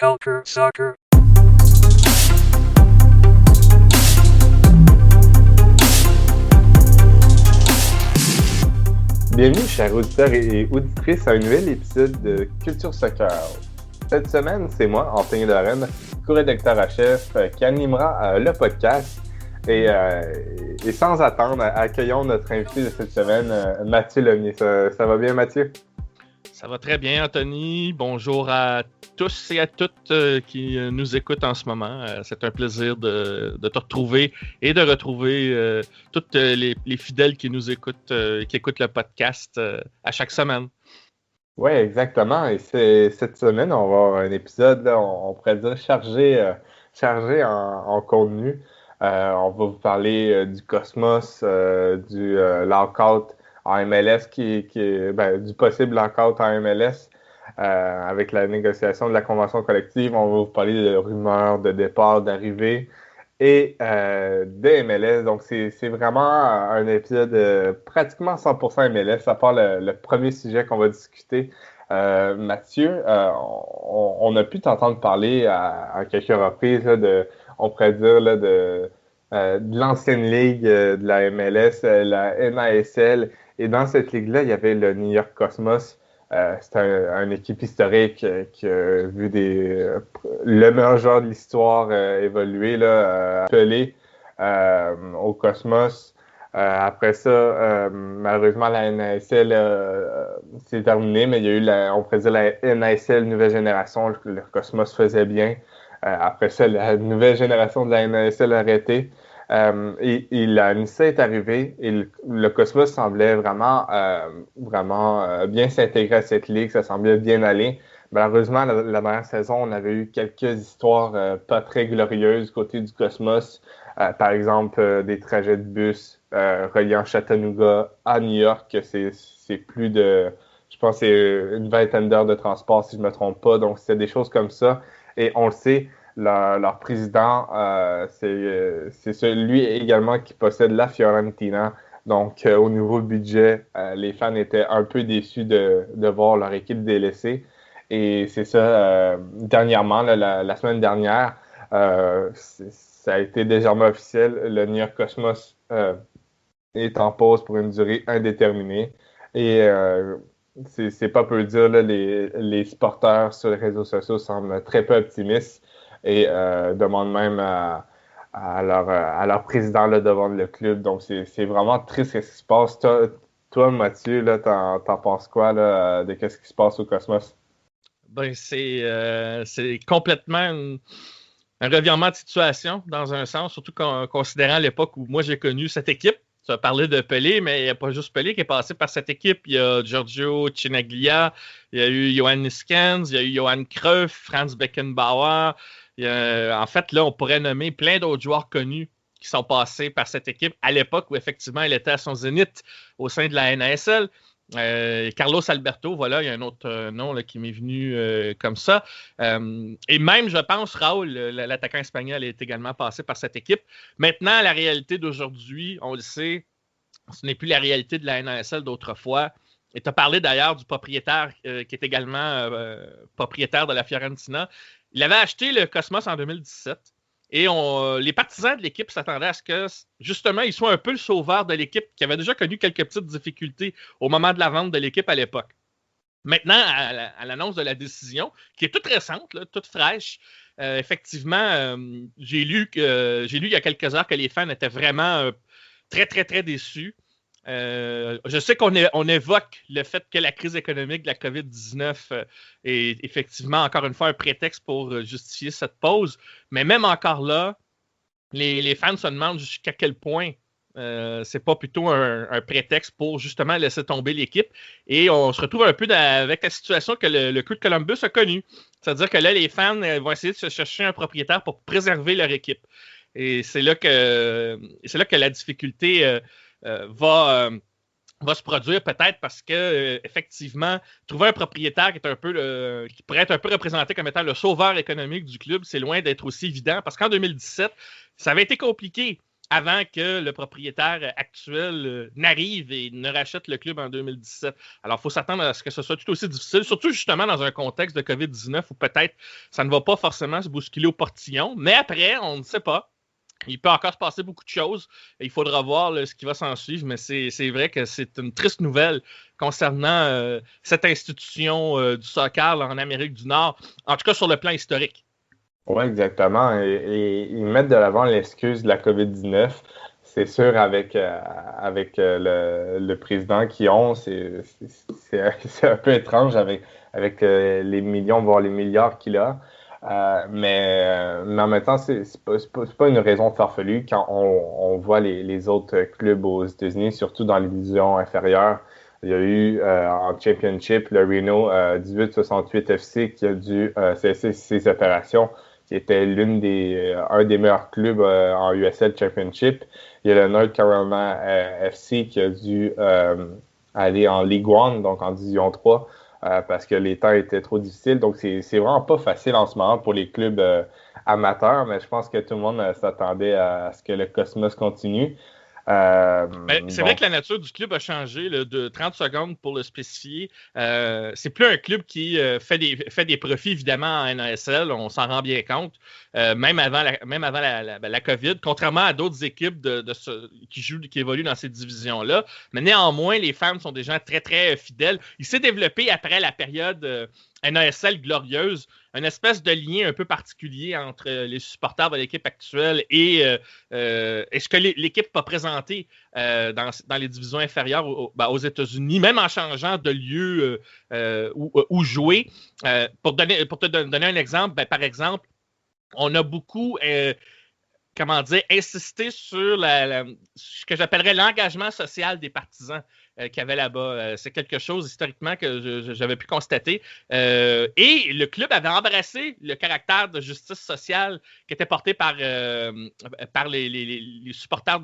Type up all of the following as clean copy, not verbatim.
Culture Soccer. Bienvenue, chers auditeurs et auditrices, à un nouvel épisode de Culture Soccer. Cette semaine, c'est moi, Anthony Lorraine, co-rédacteur à chef, qui animera le podcast. Et sans attendre, accueillons notre invité de cette semaine, Mathieu Lemieux. Ça va bien, Mathieu? Ça va très bien, Anthony. Bonjour à tous et à toutes qui nous écoutent en ce moment. C'est un plaisir de te retrouver et de retrouver tous les fidèles qui nous écoutent, qui écoutent le podcast à chaque semaine. Oui, exactement. Et cette semaine, on va avoir un épisode, là, on pourrait dire, chargé en contenu. On va vous parler du Cosmos, du lockout en MLS, du possible lockout en MLS avec la négociation de la convention collective. On va vous parler de rumeurs, de départ, d'arrivée et de MLS. Donc, c'est vraiment un épisode pratiquement 100% MLS, à part le premier sujet qu'on va discuter. Mathieu, on a pu t'entendre parler à quelques reprises là, on pourrait dire là, de l'ancienne ligue de la MLS, la NASL. Et dans cette ligue-là, il y avait le New York Cosmos. C'est une équipe historique qui a vu le meilleur joueur de l'histoire évoluer, là, Pelé au Cosmos. Après ça, malheureusement, la NASL c'est terminé, mais il y a eu, on pourrait dire, la NASL nouvelle génération. Le Cosmos faisait bien. Après ça, la nouvelle génération de la NASL a arrêté. Et la NISA est arrivée et le Cosmos semblait vraiment bien s'intégrer à cette ligue. Ça semblait bien aller. Malheureusement, la dernière saison, on avait eu quelques histoires pas très glorieuses du côté du Cosmos. Par exemple, des trajets de bus reliant Chattanooga à New York. C'est plus de, je pense, c'est une vingtaine d'heures de transport, si je ne me trompe pas. Donc, c'est des choses comme ça. Et on le sait, leur président, c'est celui également qui possède la Fiorentina. Donc, au niveau budget, les fans étaient un peu déçus de voir leur équipe délaissée. Et c'est ça, dernièrement, là, la semaine dernière, ça a été désormais officiel. Le New York Cosmos est en pause pour une durée indéterminée. Et c'est pas peu dire, là, les supporters sur les réseaux sociaux semblent très peu optimistes et demandent même à leur président là, devant le club. Donc, c'est vraiment triste ce qui se passe. Toi Mathieu, là, t'en penses quoi là, de ce qui se passe au Cosmos? Ben, c'est complètement un revirement de situation, dans un sens, surtout considérant l'époque où moi j'ai connu cette équipe. Tu as parlé de Pelé, mais il n'y a pas juste Pelé qui est passé par cette équipe. Il y a Giorgio Chinaglia, il y a eu Johan Niskens, il y a eu Johan Cruyff, Franz Beckenbauer. En fait, là, on pourrait nommer plein d'autres joueurs connus qui sont passés par cette équipe à l'époque où, effectivement, elle était à son zénith au sein de la NASL. Carlos Alberto, voilà, il y a un autre nom là, qui m'est venu comme ça. Et même, je pense, Raúl, l'attaquant espagnol, est également passé par cette équipe. Maintenant, la réalité d'aujourd'hui, on le sait, ce n'est plus la réalité de la NASL d'autrefois. Et tu as parlé d'ailleurs du propriétaire qui est également propriétaire de la Fiorentina. Il avait acheté le Cosmos en 2017. Et les partisans de l'équipe s'attendaient à ce que, justement, il soit un peu le sauveur de l'équipe qui avait déjà connu quelques petites difficultés au moment de la vente de l'équipe à l'époque. Maintenant, à l'annonce de la décision, qui est toute récente, là, toute fraîche, effectivement, j'ai lu il y a quelques heures que les fans étaient vraiment très, très, très déçus. Je sais qu'on évoque le fait que la crise économique de la COVID-19 est effectivement, encore une fois, un prétexte pour justifier cette pause. Mais même encore là, les fans se demandent jusqu'à quel point c'est pas plutôt un prétexte pour justement laisser tomber l'équipe. Et on se retrouve un peu avec la situation que le club de Columbus a connue. C'est-à-dire que là, les fans vont essayer de se chercher un propriétaire pour préserver leur équipe. Et c'est là que la difficulté va se produire peut-être parce que effectivement, trouver un propriétaire qui pourrait être un peu représenté comme étant le sauveur économique du club, c'est loin d'être aussi évident parce qu'en 2017, ça avait été compliqué avant que le propriétaire actuel n'arrive et ne rachète le club en 2017. Alors, il faut s'attendre à ce que ce soit tout aussi difficile, surtout justement dans un contexte de COVID-19 où peut-être ça ne va pas forcément se bousculer au portillon. Mais après, on ne sait pas. Il peut encore se passer beaucoup de choses. Il faudra voir là, ce qui va s'en suivre, mais c'est vrai que c'est une triste nouvelle concernant cette institution du soccer là, en Amérique du Nord, en tout cas sur le plan historique. Oui, exactement. Et ils mettent de l'avant l'excuse de la COVID-19. C'est sûr, avec le président qu'ils ont, c'est un peu étrange avec les millions, voire les milliards qu'il a. Mais en même temps, c'est pas une raison farfelue quand on voit les autres clubs aux États-Unis, surtout dans les divisions inférieures. Il y a eu en Championship le Reno 1868 FC qui a dû cesser ses opérations, qui était un des meilleurs clubs en USL Championship. Il y a le North Carolina FC qui a dû aller en League One, donc en Division 3, parce que les temps étaient trop difficiles. Donc, c'est vraiment pas facile en ce moment pour les clubs amateurs, mais je pense que tout le monde s'attendait à ce que le Cosmos continue. C'est vrai que la nature du club a changé là, de 30 secondes pour le spécifier. C'est plus un club qui fait des profits, évidemment, en NASL, on s'en rend bien compte, même avant la COVID, contrairement à d'autres équipes qui évoluent dans ces divisions-là. Mais néanmoins, les fans sont des gens très, très fidèles. Il s'est développé après la période NASL glorieuse, une espèce de lien un peu particulier entre les supporters de l'équipe actuelle et ce que l'équipe a présenté dans les divisions inférieures aux États-Unis, même en changeant de lieu où jouer. Pour te donner un exemple, par exemple, on a beaucoup insisté sur ce que j'appellerais l'engagement social des partisans qu'il y avait là-bas. C'est quelque chose historiquement que j'avais pu constater. Et le club avait embrassé le caractère de justice sociale qui était porté par les supporters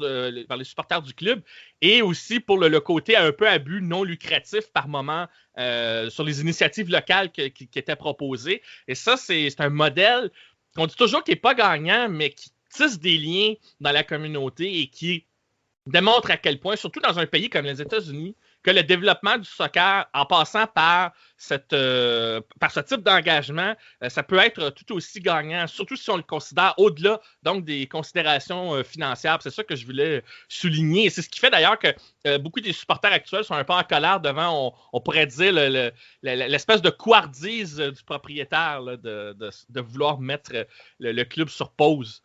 par les supporters du club, et aussi pour le côté un peu à but non lucratif par moment sur les initiatives locales qui étaient proposées. Et ça, c'est un modèle qu'on dit toujours qui n'est pas gagnant, mais qui tisse des liens dans la communauté et qui démontre à quel point, surtout dans un pays comme les États-Unis, que le développement du soccer, en passant par ce type d'engagement, ça peut être tout aussi gagnant, surtout si on le considère au-delà donc des considérations financières. C'est ça que je voulais souligner. Et c'est ce qui fait d'ailleurs que beaucoup des supporters actuels sont un peu en colère devant, on pourrait dire, l'espèce de couardise du propriétaire là, de vouloir mettre le club sur pause.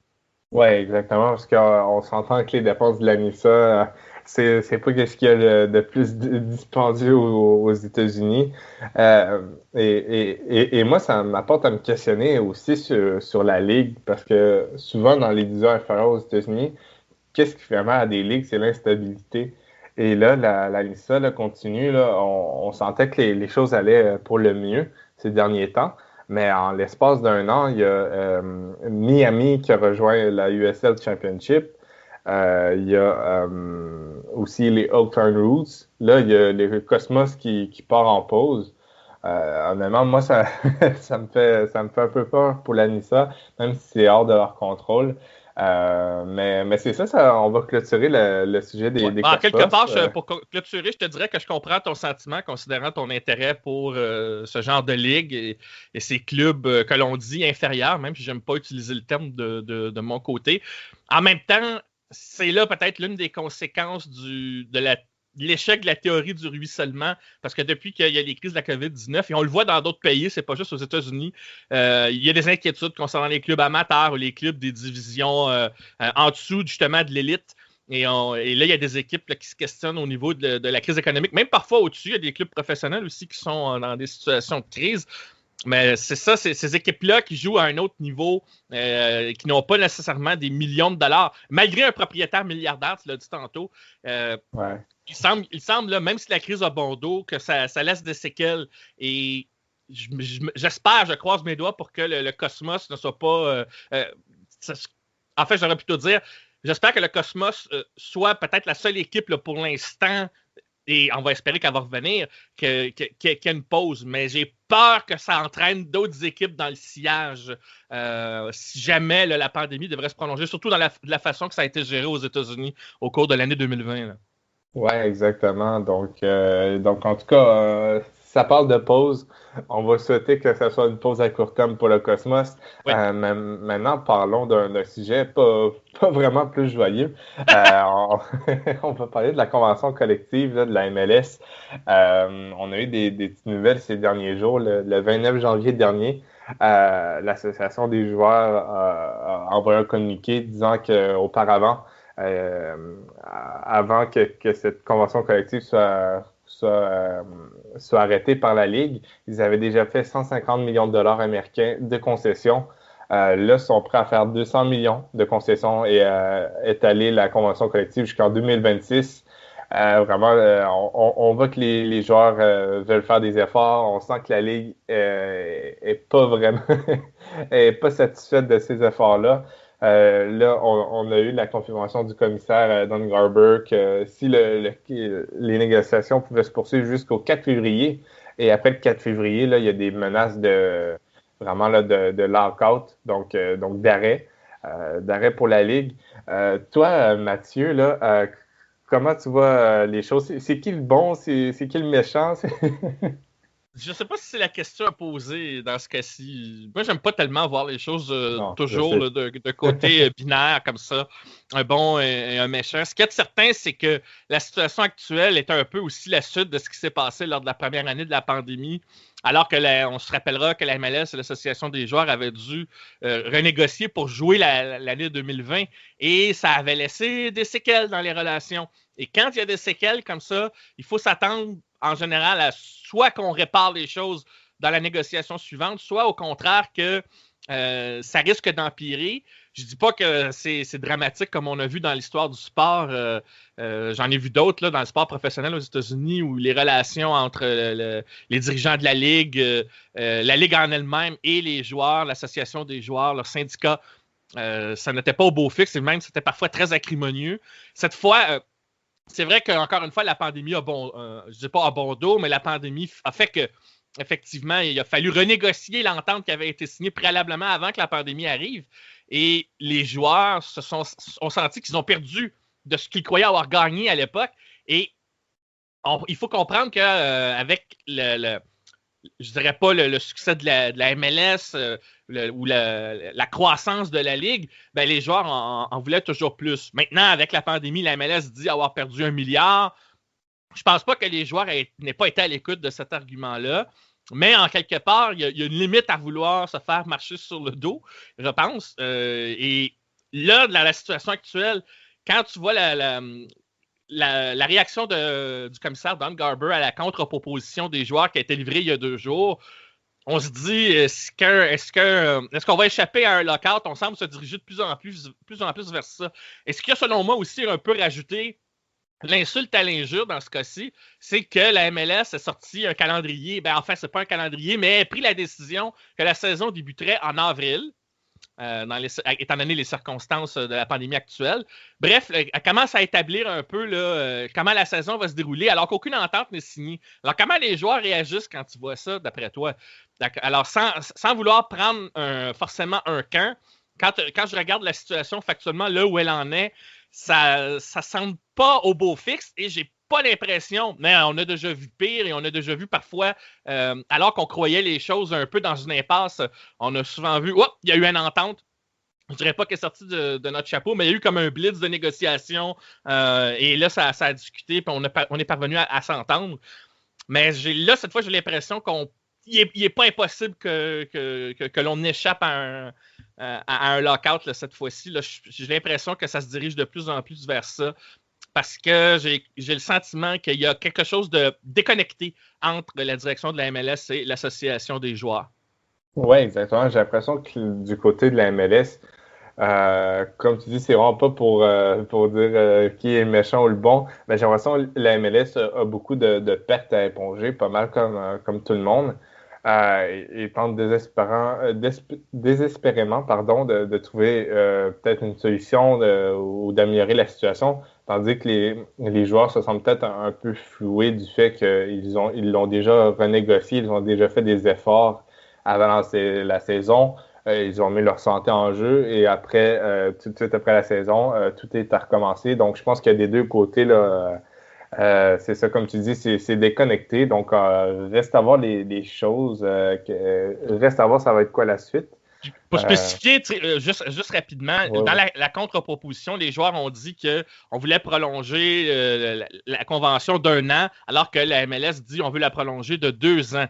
Oui, exactement, parce qu'on s'entend que les dépenses de l'ANISA, c'est pas ce qu'il y a de plus dispendieux aux États-Unis. Et moi, ça m'apporte à me questionner aussi sur la Ligue, parce que souvent dans les divisions inférieures aux États-Unis, qu'est-ce qui fait mal à des ligues? C'est l'instabilité. Et là, l'ANISA là, continue, là, on sentait que les choses allaient pour le mieux ces derniers temps. Mais en l'espace d'un an, il y a Miami qui a rejoint la USL Championship. Il y a aussi les Oakland Roots. Là, il y a les Cosmos qui part en pause. Honnêtement, moi, ça me fait un peu peur pour l'ANISA, même si c'est hors de leur contrôle. Mais c'est ça, on va clôturer le sujet des Cosmos. Quelque part, pour clôturer, je te dirais que je comprends ton sentiment, considérant ton intérêt pour ce genre de ligue et ces clubs que l'on dit inférieurs, même si j'aime pas utiliser le terme de mon côté. En même temps, c'est là peut-être l'une des conséquences de l'échec de la théorie du ruissellement, parce que depuis qu'il y a les crises de la COVID-19, et on le voit dans d'autres pays, c'est pas juste aux États-Unis, il y a des inquiétudes concernant les clubs amateurs ou les clubs des divisions en dessous justement de l'élite. Et là, il y a des équipes là, qui se questionnent au niveau de la crise économique. Même parfois au-dessus, il y a des clubs professionnels aussi qui sont dans des situations de crise. Mais c'est ça, c'est ces équipes-là qui jouent à un autre niveau, qui n'ont pas nécessairement des millions de dollars, malgré un propriétaire milliardaire, tu l'as dit tantôt. Ouais. Il semble là, même si la crise a bon dos, que ça laisse des séquelles. Et j'espère, je croise mes doigts pour que le Cosmos ne soit pas... en fait, j'aurais plutôt dire, j'espère que le Cosmos soit peut-être la seule équipe là, pour l'instant et on va espérer qu'elle va revenir, qu'il y ait une pause. Mais j'ai peur que ça entraîne d'autres équipes dans le sillage si jamais la pandémie devrait se prolonger, surtout dans la façon que ça a été géré aux États-Unis au cours de l'année 2020. Là. Ouais, exactement. Donc en tout cas, ça parle de pause. On va souhaiter que ce soit une pause à court terme pour le Cosmos. Oui. Maintenant, parlons d'un sujet pas vraiment plus joyeux. On va parler de la convention collective là, de la MLS. On a eu des petites nouvelles ces derniers jours. Le 29 janvier dernier, l'Association des joueurs a envoyé un communiqué disant qu'auparavant, avant que cette convention collective soit arrêtée par la Ligue, ils avaient déjà fait 150 millions de dollars américains de concessions. Là, ils sont prêts à faire 200 millions de concessions et étaler la convention collective jusqu'en 2026. Vraiment, on voit que les joueurs veulent faire des efforts. On sent que la Ligue est pas vraiment est pas satisfaite de ces efforts-là. Là, on a eu la confirmation du commissaire Don Garber que si les négociations pouvaient se poursuivre jusqu'au 4 février, et après le 4 février, là, il y a des menaces vraiment là, de lockout, donc d'arrêt pour la Ligue. Toi, Mathieu, là, comment tu vois les choses? C'est qui le bon? C'est qui le méchant? Je sais pas si c'est la question à poser dans ce cas-ci. Moi, j'aime pas tellement voir les choses Non, toujours là, de côté binaire comme ça, un bon et un méchant. Ce qui est certain, c'est que la situation actuelle est un peu aussi la suite de ce qui s'est passé lors de la première année de la pandémie, alors que on se rappellera que la MLS, l'Association des joueurs, avait dû renégocier pour jouer l'année 2020 et ça avait laissé des séquelles dans les relations. Et quand il y a des séquelles comme ça, il faut s'attendre en général à soit qu'on répare les choses dans la négociation suivante, soit au contraire que ça risque d'empirer. Je ne dis pas que c'est dramatique comme on a vu dans l'histoire du sport. J'en ai vu d'autres là, dans le sport professionnel aux États-Unis où les relations entre les dirigeants de la Ligue en elle-même et les joueurs, l'association des joueurs, leur syndicat, ça n'était pas au beau fixe et même c'était parfois très acrimonieux. Cette fois, c'est vrai qu'encore une fois, la pandémie je ne dis pas a bon dos, mais la pandémie a fait que effectivement, il a fallu renégocier l'entente qui avait été signée préalablement avant que la pandémie arrive. Et les joueurs ont senti qu'ils ont perdu de ce qu'ils croyaient avoir gagné à l'époque. Et il faut comprendre qu'avec je dirais pas le succès de la MLS ou la croissance de la Ligue, ben les joueurs en voulaient toujours plus. Maintenant, avec la pandémie, la MLS dit avoir perdu 1 milliard. Je pense pas que les joueurs n'aient pas été à l'écoute de cet argument-là. Mais en quelque part, il y a une limite à vouloir se faire marcher sur le dos, je pense. Et là, dans la situation actuelle, quand tu vois la réaction du commissaire Don Garber à la contre-proposition des joueurs qui a été livrée il y a 2 jours, on se dit, est-ce qu'on va échapper à un lockout? On semble se diriger de plus en plus vers ça. Et ce qui a, selon moi, aussi un peu rajouté l'insulte à l'injure dans ce cas-ci, c'est que la MLS a sorti un calendrier. Ben, en fait, c'est pas un calendrier, mais elle a pris la décision que la saison débuterait en avril. Étant donné les circonstances de la pandémie actuelle. Bref, elle commence à établir un peu comment la saison va se dérouler alors qu'aucune entente n'est signée. Alors, comment les joueurs réagissent quand tu vois ça, d'après toi? Alors, sans vouloir prendre forcément un camp, quand je regarde la situation factuellement là où elle en est, ça semble pas au beau fixe et j'ai pas l'impression, mais on a déjà vu pire et on a déjà vu parfois, alors qu'on croyait les choses un peu dans une impasse, on a souvent vu, il y a eu une entente. Je dirais pas qu'elle est sortie de notre chapeau, mais il y a eu comme un blitz de négociation et là, ça a discuté puis on est parvenu à s'entendre. Mais là, cette fois, j'ai l'impression qu'il n'est pas impossible que l'on échappe à un lockout là, cette fois-ci. Là, j'ai l'impression que ça se dirige de plus en plus vers ça parce que j'ai le sentiment qu'il y a quelque chose de déconnecté entre la direction de la MLS et l'association des joueurs. Oui, exactement. J'ai l'impression que du côté de la MLS, comme tu dis, c'est vraiment pas pour dire qui est le méchant ou le bon, mais j'ai l'impression que la MLS a beaucoup de pertes à éponger, pas mal comme tout le monde. et tente désespérément de trouver peut-être une solution ou d'améliorer la situation, tandis que les joueurs se sentent peut-être un peu floués du fait ils l'ont déjà renégocié, ils ont déjà fait des efforts avant la saison. Ils ont mis leur santé en jeu et après, tout de suite après la saison, tout est à recommencer. Donc, je pense qu'il y a des deux côtés là. C'est ça, comme tu dis, c'est déconnecté. Donc, reste à voir les choses. Reste à voir, ça va être quoi la suite. Pour Euh, spécifier, juste rapidement, ouais, dans ouais. la contre-proposition, les joueurs ont dit qu'on voulait prolonger la convention d'un an, alors que la MLS dit qu'on veut la prolonger de 2 ans.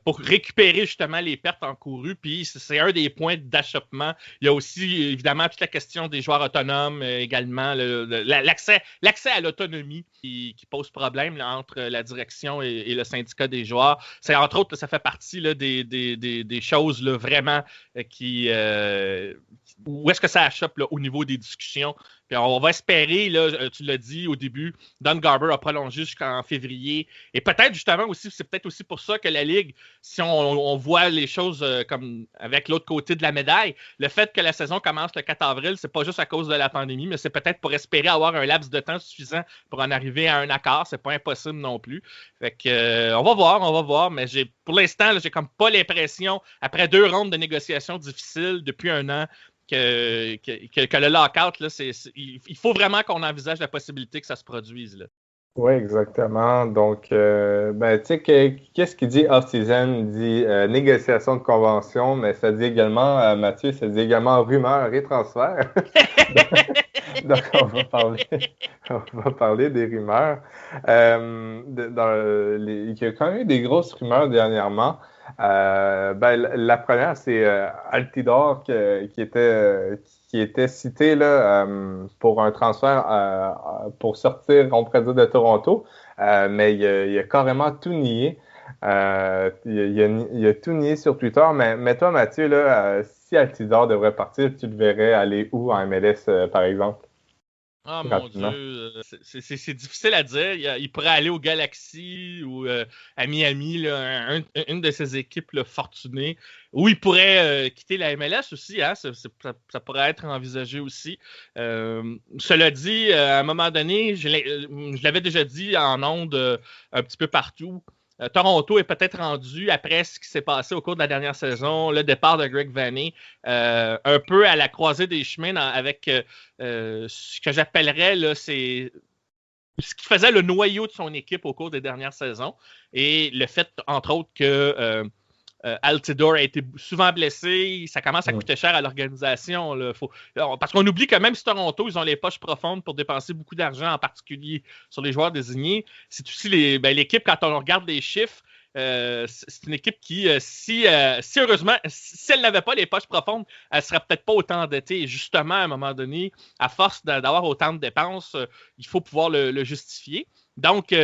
Pour récupérer justement les pertes encourues. Puis c'est un des points d'achoppement. Il y a aussi évidemment toute la question des joueurs autonomes également, l'accès à l'autonomie qui pose problème là, entre la direction et le syndicat des joueurs. C'est entre autres, ça fait partie là, des choses là, vraiment où est-ce que ça achoppe là, au niveau des discussions. Puis on va espérer, là, tu l'as dit au début, Don Garber a prolongé jusqu'en février. Et peut-être justement aussi, c'est peut-être aussi pour ça que la Ligue, si on voit les choses comme avec l'autre côté de la médaille, le fait que la saison commence le 4 avril, c'est pas juste à cause de la pandémie, mais c'est peut-être pour espérer avoir un laps de temps suffisant pour en arriver à un accord. C'est pas impossible non plus. Fait que on va voir, mais pour l'instant, là, j'ai comme pas l'impression, après 2 rondes de négociations difficiles depuis un an, que le lockout, là, il faut vraiment qu'on envisage la possibilité que ça se produise. Là. Oui, exactement. Donc, ben, tu sais, qu'est-ce qu'il dit off-season? Il dit négociation de convention, mais ça dit également, Mathieu, ça dit également rumeur et transfert. Donc, on va parler des rumeurs. Il y a quand même eu des grosses rumeurs dernièrement. Ben, la première, c'est Altidore qui était cité là, pour un transfert pour sortir, on pourrait dire, de Toronto. Mais il a carrément tout nié. Il a tout nié sur Twitter. Mais toi, Mathieu, là, si Altidore devrait partir, tu le verrais aller où en MLS, par exemple? Ah mon Rapidement. Dieu, c'est difficile à dire. Il pourrait aller au Galaxy ou à Miami, là, une de ces équipes là, fortunées. Ou il pourrait quitter la MLS aussi, hein, ça pourrait être envisagé aussi. Cela dit, à un moment donné, je l'avais déjà dit en ondes un petit peu partout. Toronto est peut-être rendu, après ce qui s'est passé au cours de la dernière saison, le départ de Greg Vanney, un peu à la croisée des chemins avec ce que j'appellerais, là, c'est ce qui faisait le noyau de son équipe au cours des dernières saisons. Et le fait, entre autres, que Altidore a été souvent blessé, ça commence à coûter cher à l'organisation. Là. Parce qu'on oublie que même si Toronto, ils ont les poches profondes pour dépenser beaucoup d'argent, en particulier sur les joueurs désignés, c'est aussi l'équipe, quand on regarde les chiffres, c'est une équipe qui, si heureusement, si elle n'avait pas les poches profondes, elle serait peut-être pas autant endettée. Et justement, à un moment donné, à force d'avoir autant de dépenses, il faut pouvoir le justifier. Donc,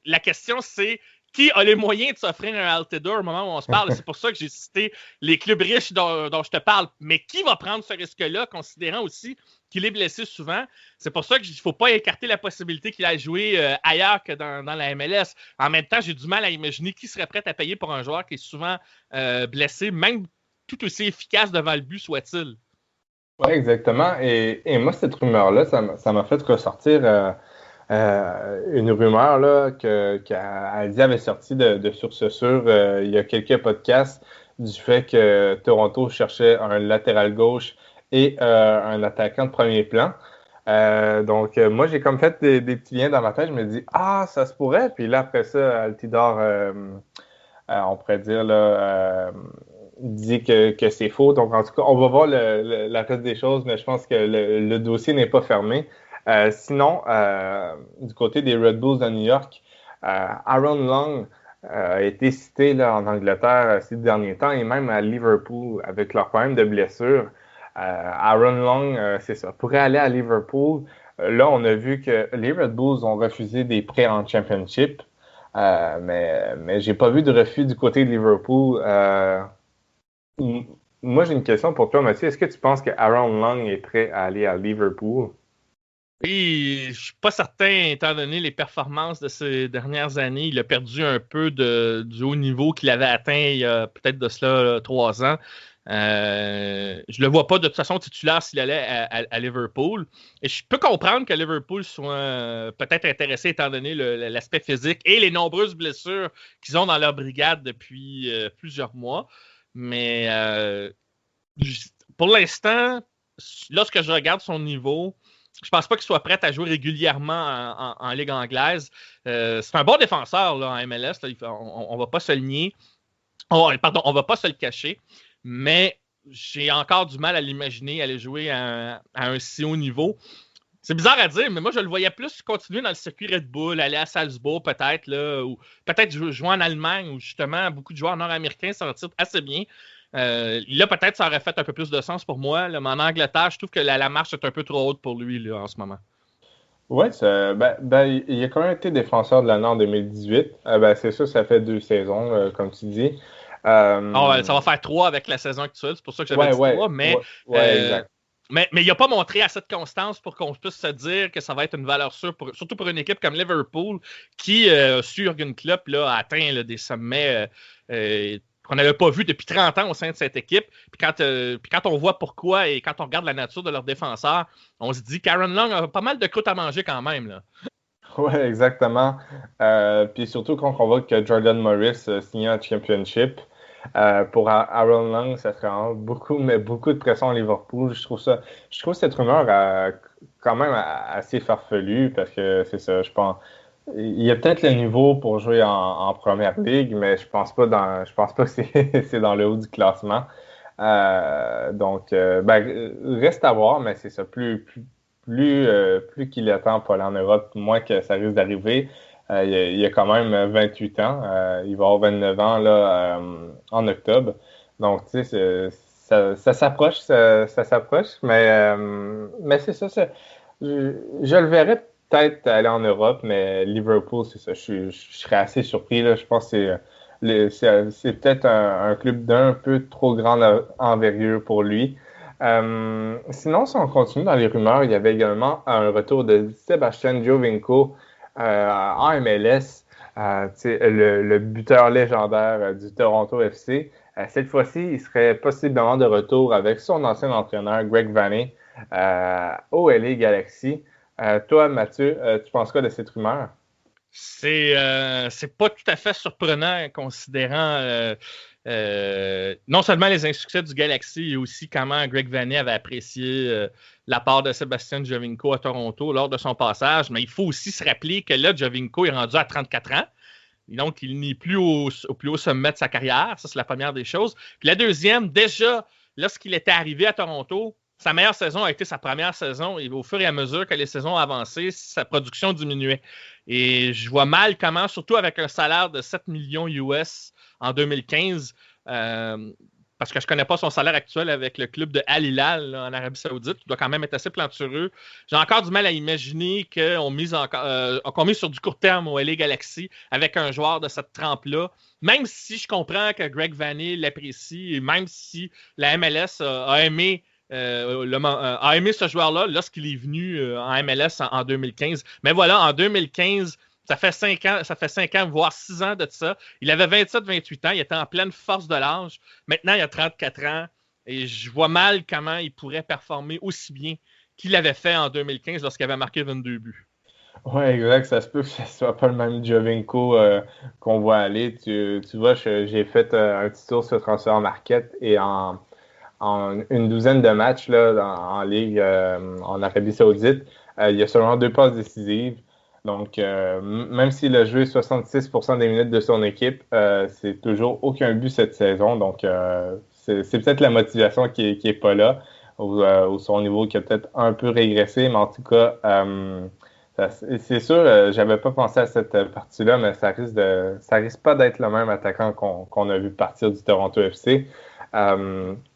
la question, c'est qui a les moyens de s'offrir un Altidore au moment où on se parle. C'est pour ça que j'ai cité les clubs riches dont je te parle. Mais qui va prendre ce risque-là, considérant aussi qu'il est blessé souvent? C'est pour ça qu'il ne faut pas écarter la possibilité qu'il aille jouer ailleurs que dans la MLS. En même temps, j'ai du mal à imaginer qui serait prêt à payer pour un joueur qui est souvent blessé, même tout aussi efficace devant le but soit-il. Oui, exactement. Et moi, cette rumeur-là, ça m'a fait ressortir une rumeur là, qu'Aldi avait sorti de source sûre il y a quelques podcasts du fait que Toronto cherchait un latéral gauche et un attaquant de premier plan. Donc, moi, j'ai comme fait des petits liens dans ma tête. Je me dis, ah, ça se pourrait. Puis là, après ça, Altidore, on pourrait dire, là, dit que c'est faux. Donc, en tout cas, on va voir la reste des choses, mais je pense que le dossier n'est pas fermé. Sinon, du côté des Red Bulls de New York, Aaron Long a été cité là, en Angleterre ces derniers temps et même à Liverpool avec leur problème de blessure. Aaron Long, c'est ça, pourrait aller à Liverpool. Là, on a vu que les Red Bulls ont refusé des prêts en Championship, mais j'ai pas vu de refus du côté de Liverpool. Moi, j'ai une question pour toi, Mathieu. Est-ce que tu penses que Aaron Long est prêt à aller à Liverpool? Et je suis pas certain, étant donné les performances de ces dernières années, il a perdu un peu du haut niveau qu'il avait atteint il y a peut-être de cela 3 ans. Je le vois pas de toute façon titulaire s'il allait à Liverpool. Et je peux comprendre que Liverpool soit peut-être intéressé étant donné l'aspect physique et les nombreuses blessures qu'ils ont dans leur brigade depuis plusieurs mois. Mais pour l'instant, lorsque je regarde son niveau, je pense pas qu'il soit prêt à jouer régulièrement en Ligue anglaise. C'est un bon défenseur là, en MLS. Là. On va pas se le nier. On va pas se le cacher. Mais j'ai encore du mal à l'imaginer aller jouer à un si haut niveau. C'est bizarre à dire, mais moi, je le voyais plus continuer dans le circuit Red Bull, aller à Salzbourg peut-être, là, ou peut-être jouer en Allemagne, où justement, beaucoup de joueurs nord-américains s'en tirent assez bien. Là, peut-être, ça aurait fait un peu plus de sens pour moi. Là, mais en Angleterre, je trouve que la marche est un peu trop haute pour lui là, en ce moment. Oui, il a quand même été défenseur de l'année en 2018. C'est sûr, ça fait 2 saisons, comme tu dis. Ça va faire 3 avec la saison actuelle, c'est pour ça que j'avais Ouais, dit ouais, 3, ouais, exact. mais il n'a pas montré assez de constance pour qu'on puisse se dire que ça va être une valeur sûre, surtout pour une équipe comme Liverpool, qui, sur Jürgen Klopp, là, a atteint là, des sommets qu'on n'avait pas vus depuis 30 ans au sein de cette équipe. Puis quand on voit pourquoi et quand on regarde la nature de leurs défenseurs, on se dit qu'Aaron Long a pas mal de croûte à manger quand même. Là. Ouais, exactement. Puis surtout quand on voit que Jordan Morris signe un championship. Pour Aaron Long, ça serait vraiment beaucoup, mais beaucoup de pression à Liverpool. Je trouve cette rumeur quand même assez farfelue parce que c'est ça, je pense. Il y a peut-être le niveau pour jouer en première ligue, mais je pense pas que c'est dans le haut du classement. Reste à voir, mais c'est ça. Plus qu'il attend pour aller en Europe, moins que ça risque d'arriver. Il a quand même 28 ans. Il va avoir 29 ans là, en octobre. Donc, tu sais, ça s'approche, ça s'approche. Mais c'est ça. Je le verrais peut-être aller en Europe, mais Liverpool, c'est ça. Je serais assez surpris. Là. Je pense que c'est peut-être un club d'un peu trop grande envergure pour lui. Sinon, si on continue dans les rumeurs, il y avait également un retour de Sebastian Giovinco en MLS, le buteur légendaire du Toronto FC. Cette fois-ci, il serait possiblement de retour avec son ancien entraîneur, Greg Vanney, au LA Galaxy. Toi, Mathieu, tu penses quoi de cette rumeur? C'est pas tout à fait surprenant considérant non seulement les insuccès du Galaxy, mais aussi comment Greg Vanney avait apprécié la part de Sébastien Giovinco à Toronto lors de son passage. Mais il faut aussi se rappeler que là, Giovinco est rendu à 34 ans. Et donc, il n'est plus au plus haut sommet de sa carrière. Ça, c'est la première des choses. Puis la deuxième, déjà, lorsqu'il était arrivé à Toronto, sa meilleure saison a été sa première saison et au fur et à mesure que les saisons avançaient, sa production diminuait. Et je vois mal comment, surtout avec un salaire de 7 millions US en 2015, parce que je ne connais pas son salaire actuel avec le club de Al Hilal là, en Arabie Saoudite, il doit quand même être assez plantureux. J'ai encore du mal à imaginer qu'on mise sur du court terme au LA Galaxy avec un joueur de cette trempe-là, même si je comprends que Greg Vanney l'apprécie et même si la MLS a aimé a aimé ce joueur-là lorsqu'il est venu en MLS en 2015. Mais voilà, en 2015, ça fait 5 ans, voire 6 ans de ça. Il avait 27-28 ans, il était en pleine force de l'âge. Maintenant, il a 34 ans et je vois mal comment il pourrait performer aussi bien qu'il avait fait en 2015 lorsqu'il avait marqué 22 buts. Oui, exact. Ça se peut que ce soit pas le même Giovinco qu'on voit aller. Tu vois, j'ai fait un petit tour sur Transfer Market et en une douzaine de matchs là, en Ligue en Arabie Saoudite, il y a seulement 2 passes décisives. Donc, même s'il a joué 66% des minutes de son équipe, c'est toujours aucun but cette saison. Donc, c'est peut-être la motivation qui est pas là, ou son niveau qui a peut-être un peu régressé. Mais en tout cas, c'est sûr, j'avais pas pensé à cette partie-là, mais ça risque pas d'être le même attaquant qu'on a vu partir du Toronto FC.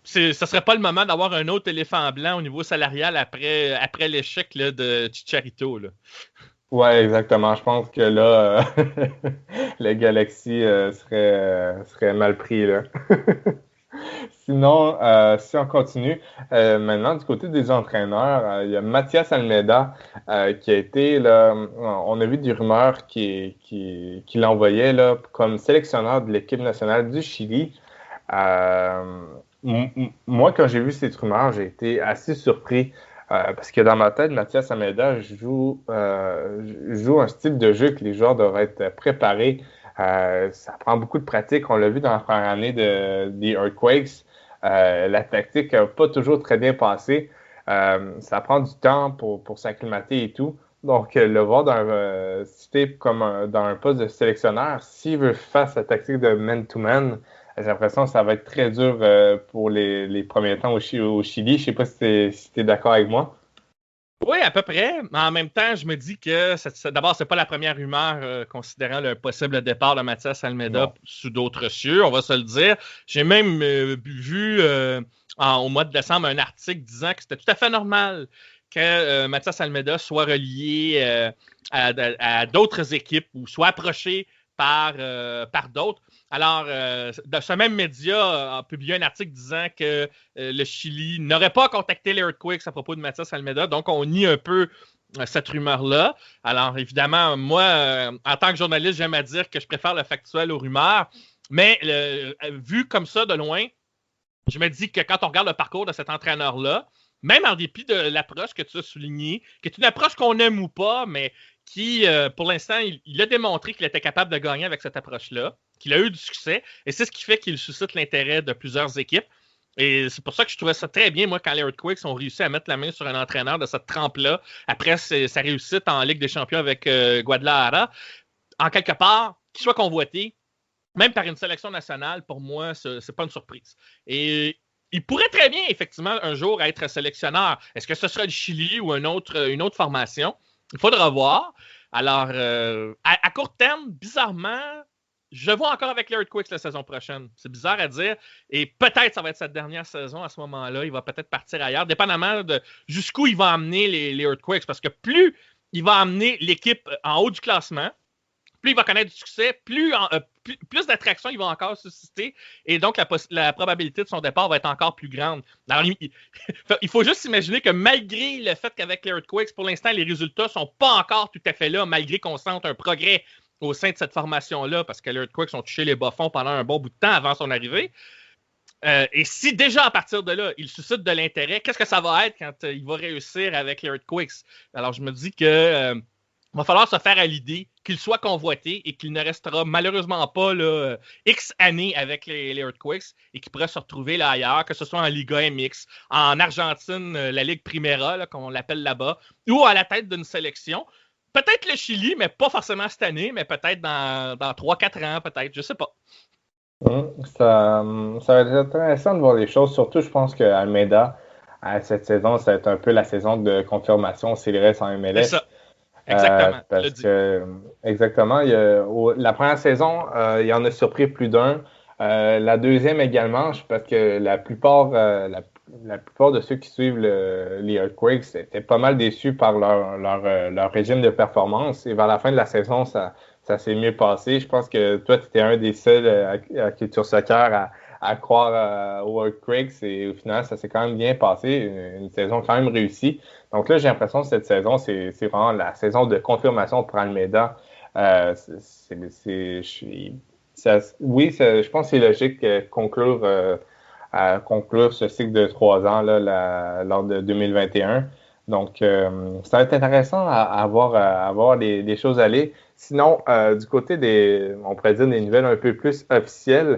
Ce serait pas le moment d'avoir un autre éléphant blanc au niveau salarial après l'échec là, de Chicharito. Là. Ouais, exactement. Je pense que là, le Galaxy serait mal pris là. Sinon, si on continue, maintenant du côté des entraîneurs, il y a Mathias Almeida qui a été, là, on a vu des rumeurs qui l'envoyaient là, comme sélectionneur de l'équipe nationale du Chili. Moi, quand j'ai vu cette rumeur, j'ai été assez surpris parce que dans ma tête, Mathias Almeida joue un style de jeu que les joueurs devraient être préparés. Ça prend beaucoup de pratique. On l'a vu dans la première année des Earthquakes. La tactique n'a pas toujours très bien passé. Ça prend du temps pour s'acclimater et tout. Donc, le voir cité comme dans un poste de sélectionneur, s'il veut faire sa tactique de man-to-man, j'ai l'impression que ça va être très dur pour les premiers temps au Chili. Je ne sais pas si tu es d'accord avec moi. Oui, à peu près. Mais en même temps, je me dis que d'abord, c'est pas la première rumeur considérant le possible départ de Mathias Almeida sous d'autres cieux, on va se le dire. J'ai même vu au mois de décembre un article disant que c'était tout à fait normal que Mathias Almeida soit relié à d'autres équipes ou soit approché par d'autres. Alors, ce même média a publié un article disant que le Chili n'aurait pas contacté les Earthquakes à propos de Mathias Almeida. Donc, on nie un peu cette rumeur-là. Alors, évidemment, moi, en tant que journaliste, j'aime à dire que je préfère le factuel aux rumeurs. Mais vu comme ça de loin, je me dis que quand on regarde le parcours de cet entraîneur-là, même en dépit de l'approche que tu as soulignée, qui est une approche qu'on aime ou pas, mais qui, pour l'instant, il a démontré qu'il était capable de gagner avec cette approche-là, qu'il a eu du succès, et c'est ce qui fait qu'il suscite l'intérêt de plusieurs équipes. Et c'est pour ça que je trouvais ça très bien, moi, quand les Earthquakes ont réussi à mettre la main sur un entraîneur de cette trempe-là, après sa réussite en Ligue des Champions avec Guadalajara, en quelque part, qu'il soit convoité, même par une sélection nationale, pour moi, c'est pas une surprise. Et il pourrait très bien, effectivement, un jour être sélectionneur. Est-ce que ce sera le Chili ou une autre formation? Il faudra voir. Alors, à court terme, bizarrement, je vois encore avec les Earthquakes la saison prochaine. C'est bizarre à dire. Et peut-être ça va être sa dernière saison à ce moment-là. Il va peut-être partir ailleurs, dépendamment de jusqu'où il va amener les Earthquakes. Parce que plus il va amener l'équipe en haut du classement, plus il va connaître du succès, plus d'attraction il va encore susciter, et donc la probabilité de son départ va être encore plus grande. Alors, il faut juste s'imaginer que malgré le fait qu'avec les Earthquakes, pour l'instant, les résultats ne sont pas encore tout à fait là, malgré qu'on sente un progrès au sein de cette formation-là, parce que les Earthquakes ont touché les bas-fonds pendant un bon bout de temps avant son arrivée. Et si déjà à partir de là, il suscite de l'intérêt, qu'est-ce que ça va être quand il va réussir avec les Earthquakes? Alors, je me dis que va falloir se faire à l'idée qu'il soit convoité et qu'il ne restera malheureusement pas là, X années avec les Earthquakes et qu'il pourrait se retrouver là ailleurs, que ce soit en Liga MX, en Argentine, la Ligue Primera, là, comme on l'appelle là-bas, ou à la tête d'une sélection. Peut-être le Chili, mais pas forcément cette année, mais peut-être dans 3-4 ans, peut-être, je sais pas. Ça va être intéressant de voir les choses. Surtout, je pense qu'Almeida, cette saison, ça va être un peu la saison de confirmation s'il reste en MLS. C'est ça. Exactement. Parce que, exactement, la première saison, il en a surpris plus d'un. La deuxième également, parce que la plupart de ceux qui suivent les Earthquakes étaient pas mal déçus par leur régime de performance. Et vers la fin de la saison, ça s'est mieux passé. Je pense que toi, tu étais un des seuls à Culture Soccer à croire aux Earthquakes. Et au final, ça s'est quand même bien passé. Une saison quand même réussie. Donc là, j'ai l'impression que cette saison, c'est vraiment la saison de confirmation pour Almeida. Je pense que c'est logique de conclure ce cycle de 3 ans là, lors de 2021. Donc, ça va être intéressant à voir les choses aller. Sinon, du côté on pourrait dire des nouvelles un peu plus officielles,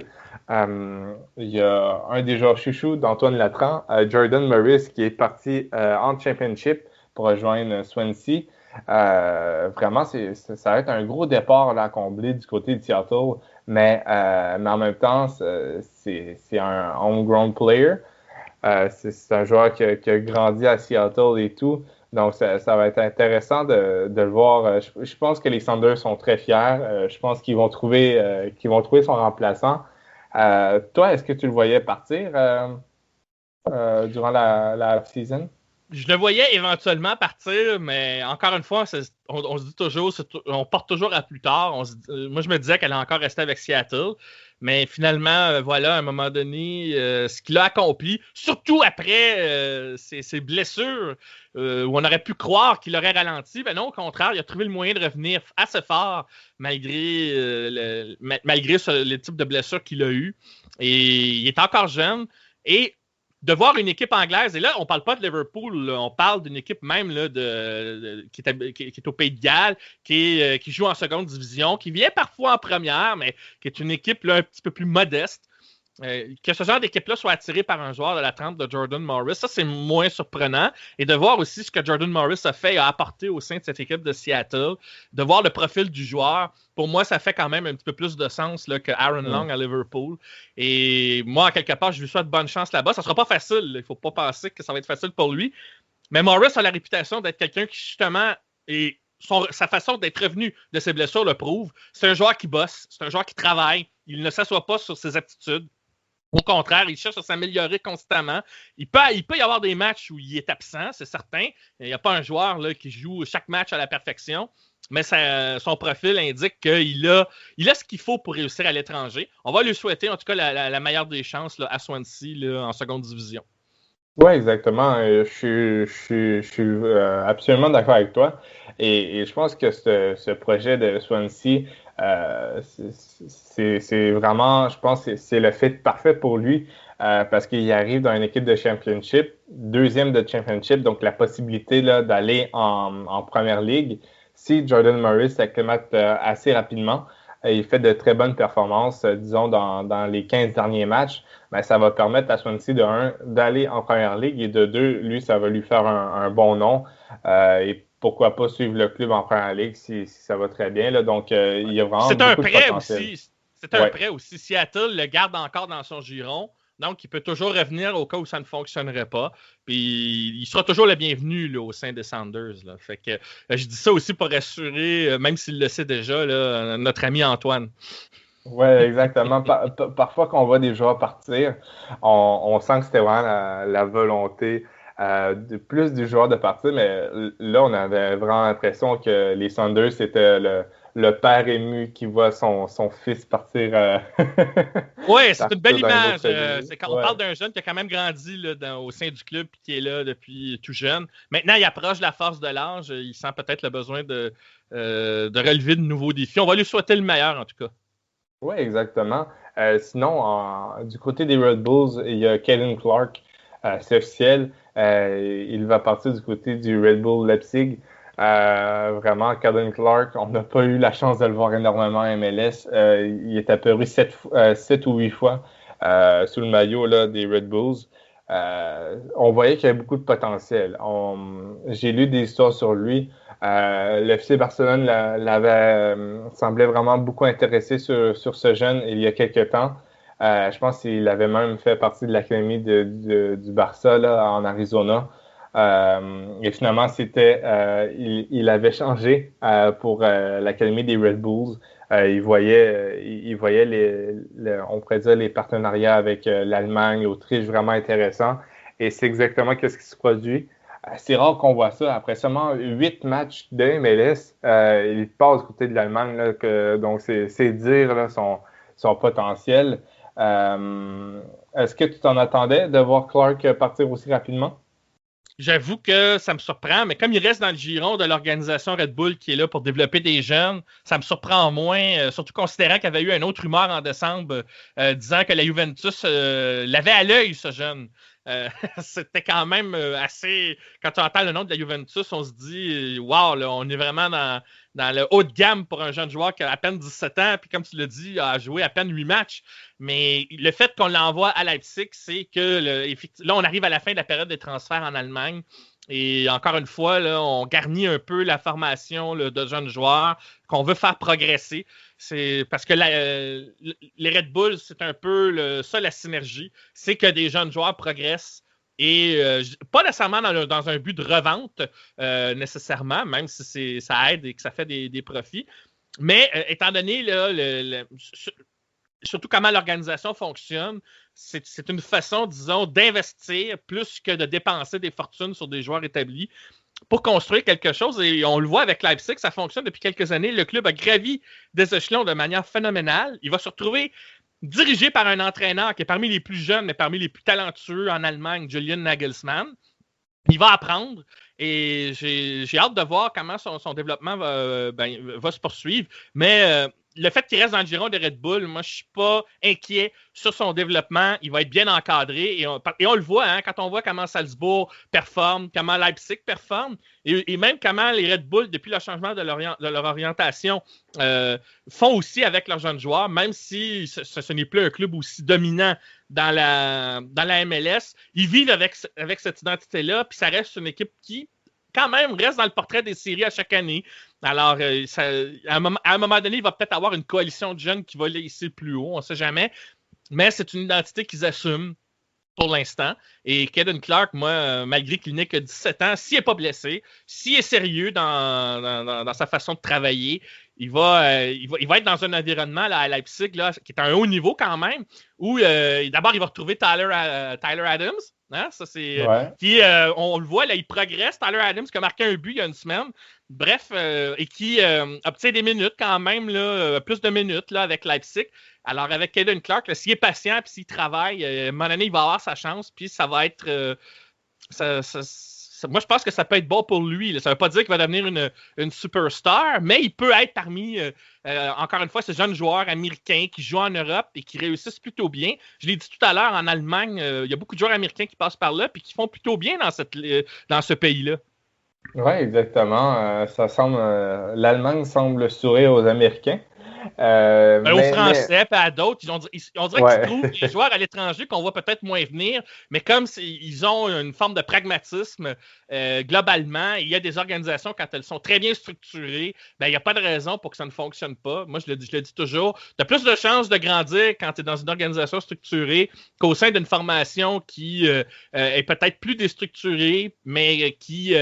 il y a un des joueurs chouchous d'Antoine Latran, Jordan Morris, qui est parti en Championship pour rejoindre Swansea. Vraiment, ça va être un gros départ là, à combler du côté de Seattle, mais en même temps, c'est un homegrown player. C'est un joueur qui a grandi à Seattle et tout. Donc, ça va être intéressant de le voir. Je pense que les Sounders sont très fiers. Je pense qu'ils vont trouver son remplaçant. Toi, est-ce que tu le voyais partir durant la season? Je le voyais éventuellement partir, mais encore une fois, on se dit toujours, on porte toujours à plus tard. Moi, je me disais qu'elle allait encore rester avec Seattle, mais finalement, voilà, à un moment donné, ce qu'il a accompli, surtout après ses blessures, où on aurait pu croire qu'il aurait ralenti, ben non, au contraire, il a trouvé le moyen de revenir assez fort malgré les types de blessures qu'il a eu. Et il est encore jeune. Et de voir une équipe anglaise, et là, on ne parle pas de Liverpool, là, on parle d'une équipe même là, qui est au Pays de Galles, qui joue en seconde division, qui vient parfois en première, mais qui est une équipe là, un petit peu plus modeste. Que ce genre d'équipe-là soit attirée par un joueur de la trempe de Jordan Morris, ça c'est moins surprenant. Et de voir aussi ce que Jordan Morris a fait et a apporté au sein de cette équipe de Seattle, de voir le profil du joueur, pour moi ça fait quand même un petit peu plus de sens là, que Aaron Long à Liverpool. Et moi, à quelque part, je lui souhaite bonne chance là-bas. Ça sera pas facile, il ne faut pas penser que ça va être facile pour lui. Mais Morris a la réputation d'être quelqu'un qui justement est sa façon d'être revenu de ses blessures le prouve. C'est un joueur qui bosse, c'est un joueur qui travaille, il ne s'assoit pas sur ses aptitudes. Au contraire, il cherche à s'améliorer constamment. Il peut y avoir des matchs où il est absent, c'est certain. Il n'y a pas un joueur là, qui joue chaque match à la perfection, mais son profil indique qu'il a ce qu'il faut pour réussir à l'étranger. On va lui souhaiter en tout cas la meilleure des chances là, à Swansea là, en seconde division. Oui, exactement. Je suis absolument d'accord avec toi. Et je pense que ce projet de Swansea, c'est vraiment, je pense, c'est le fit parfait pour lui parce qu'il arrive dans une équipe de championship, deuxième de championship, donc la possibilité là, d'aller en première ligue. Si Jordan Morris s'acclimate assez rapidement, il fait de très bonnes performances, disons, dans les 15 derniers matchs. Ben, ça va permettre à Swansea, de un, d'aller en première ligue et de deux, lui, ça va lui faire un bon nom. Et pourquoi pas suivre le club en première ligue si ça va très bien. Là. Donc, il y a vraiment beaucoup de potentiel. C'est un prêt aussi. Seattle le garde encore dans son giron. Donc, il peut toujours revenir au cas où ça ne fonctionnerait pas. Puis, il sera toujours le bienvenu là, au sein des Sounders. Là. Fait que je dis ça aussi pour rassurer, même s'il le sait déjà, là, notre ami Antoine. Oui, exactement. Parfois, quand on voit des joueurs partir, on sent que c'était vraiment la volonté plus du joueur de partir, mais là, on avait vraiment l'impression que les Sounders, c'était le père ému qui voit son fils partir. Oui, c'est une belle image. C'est quand on parle d'un jeune qui a quand même grandi là, au sein du club et qui est là depuis tout jeune. Maintenant, il approche la force de l'âge. Il sent peut-être le besoin de relever de nouveaux défis. On va lui souhaiter le meilleur, en tout cas. Oui, exactement. Sinon, du côté des Red Bulls, il y a Caden Clark. C'est officiel. Il va partir du côté du Red Bull Leipzig. Vraiment, Caden Clark, on n'a pas eu la chance de le voir énormément en MLS. Il est apparu 7 ou 8 fois sous le maillot là, des Red Bulls. On voyait qu'il y avait beaucoup de potentiel. J'ai lu des histoires sur lui. Le FC Barcelone semblait vraiment beaucoup intéressé sur ce jeune il y a quelques temps. Je pense qu'il avait même fait partie de l'académie du Barça là, en Arizona. Et finalement, il avait changé pour l'académie des Red Bulls. Il voyait on pourrait dire les partenariats avec l'Allemagne, l'Autriche vraiment intéressants. Et c'est exactement ce qui se produit. C'est rare qu'on voit ça. Après seulement 8 matchs de MLS, il passe du côté de l'Allemagne. Là, donc, c'est dire là, son potentiel. Est-ce que tu t'en attendais de voir Clark partir aussi rapidement? J'avoue que ça me surprend, mais comme il reste dans le giron de l'organisation Red Bull qui est là pour développer des jeunes, ça me surprend moins, surtout considérant qu'il y avait eu une autre rumeur en décembre disant que la Juventus l'avait à l'œil, ce jeune. C'était quand même assez... Quand tu entends le nom de la Juventus, on se dit, wow, là, on est vraiment dans le haut de gamme pour un jeune joueur qui a à peine 17 ans, puis comme tu l'as dit, a joué à peine 8 matchs. Mais le fait qu'on l'envoie à Leipzig, c'est que là, on arrive à la fin de la période des transferts en Allemagne. Et encore une fois, là, on garnit un peu la formation là, de jeunes joueurs qu'on veut faire progresser. C'est parce que les Red Bulls, c'est un peu ça la synergie. C'est que des jeunes joueurs progressent. Et pas nécessairement dans un but de revente, nécessairement, même si ça aide et que ça fait des profits. Mais étant donné là, surtout comment l'organisation fonctionne, c'est une façon, disons, d'investir plus que de dépenser des fortunes sur des joueurs établis pour construire quelque chose. Et on le voit avec Leipzig, ça fonctionne depuis quelques années. Le club a gravi des échelons de manière phénoménale. Il va se retrouver dirigé par un entraîneur qui est parmi les plus jeunes, mais parmi les plus talentueux en Allemagne, Julian Nagelsmann. Il va apprendre et j'ai hâte de voir comment son développement va se poursuivre. Mais le fait qu'il reste dans le giron de Red Bull, moi, je ne suis pas inquiet sur son développement. Il va être bien encadré et on le voit quand on voit comment Salzbourg performe, comment Leipzig performe et même comment les Red Bull, depuis le changement de leur orientation, font aussi avec leurs jeunes joueurs, même si ce n'est plus un club aussi dominant dans la MLS. Ils vivent avec cette identité-là, puis ça reste une équipe qui, quand même, reste dans le portrait des séries à chaque année. Alors, à un moment donné, il va peut-être avoir une coalition de jeunes qui va les hisser plus haut, on ne sait jamais. Mais c'est une identité qu'ils assument pour l'instant. Et Caden Clark, moi, malgré qu'il n'ait que 17 ans, s'il n'est pas blessé, s'il est sérieux dans sa façon de travailler, il va être dans un environnement là, à Leipzig là, qui est à un haut niveau quand même, où d'abord, il va retrouver Tyler Adams. Hein, ça, c'est, qui, on le voit, là, il progresse. Tyler Adams qui a marqué un but il y a une semaine. Bref, et qui obtient des minutes quand même, là, plus de minutes là, avec Leipzig. Alors, avec Caden Clark, là, s'il est patient et s'il travaille, à un moment donné, il va avoir sa chance. Puis, ça va être... moi, je pense que ça peut être bon pour lui. Là. Ça ne veut pas dire qu'il va devenir une superstar, mais il peut être parmi, encore une fois, ces jeunes joueurs américains qui jouent en Europe et qui réussissent plutôt bien. Je l'ai dit tout à l'heure, en Allemagne, il y a beaucoup de joueurs américains qui passent par là et qui font plutôt bien dans ce pays-là. Oui, exactement. L'Allemagne semble sourire aux Américains. Aux Français et à d'autres, on dirait qu'ils trouvent des joueurs à l'étranger qu'on voit peut-être moins venir, mais comme ils ont une forme de pragmatisme globalement, il y a des organisations, quand elles sont très bien structurées, il n'y a pas de raison pour que ça ne fonctionne pas. Moi, je le dis toujours, tu as plus de chances de grandir quand tu es dans une organisation structurée qu'au sein d'une formation qui est peut-être plus déstructurée, mais qui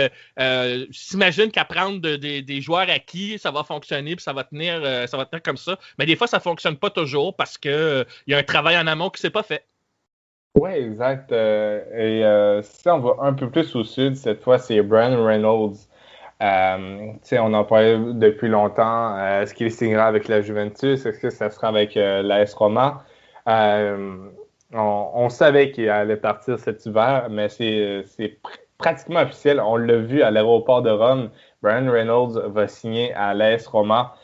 s'imagine qu'apprendre des joueurs acquis, ça va fonctionner puis ça va tenir comme ça. Mais des fois, ça ne fonctionne pas toujours parce qu'il y a un travail en amont qui ne s'est pas fait. Oui, exact. Si on va un peu plus au sud, cette fois, c'est Bryan Reynolds. On en parlait depuis longtemps. Est-ce qu'il signera avec la Juventus? Est-ce que ça sera avec l'AS Roma? On savait qu'il allait partir cet hiver, mais c'est pratiquement officiel. On l'a vu à l'aéroport de Rome. Bryan Reynolds va signer à l'AS Roma.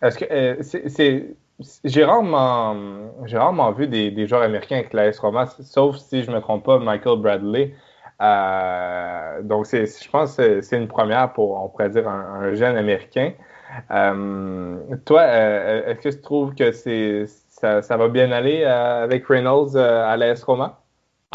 Est-ce que j'ai rarement vu des joueurs américains avec l'AS Roma, sauf si je ne me trompe pas, Michael Bradley. Donc, je pense que c'est une première pour, on pourrait dire, un jeune américain. Toi, est-ce que tu trouves que ça va bien aller avec Reynolds à l'AS Roma?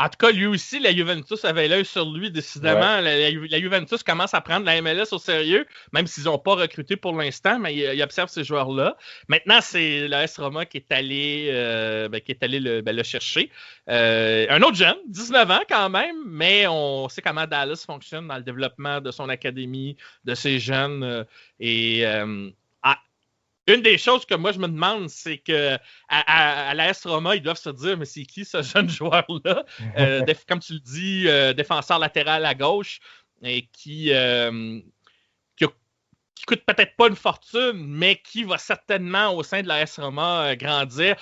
En tout cas, lui aussi, la Juventus avait l'œil sur lui, décidément. Ouais. La Juventus commence à prendre la MLS au sérieux, même s'ils n'ont pas recruté pour l'instant, mais ils observent ces joueurs-là. Maintenant, c'est l'AS Roma qui est allé le chercher. Un autre jeune, 19 ans quand même, mais on sait comment Dallas fonctionne dans le développement de son académie, de ses jeunes. Une des choses que moi, je me demande, c'est que à l'AS Roma, ils doivent se dire, mais c'est qui ce jeune joueur-là? Comme tu le dis, défenseur latéral à gauche, et qui coûte peut-être pas une fortune, mais qui va certainement, au sein de l'AS Roma, grandir.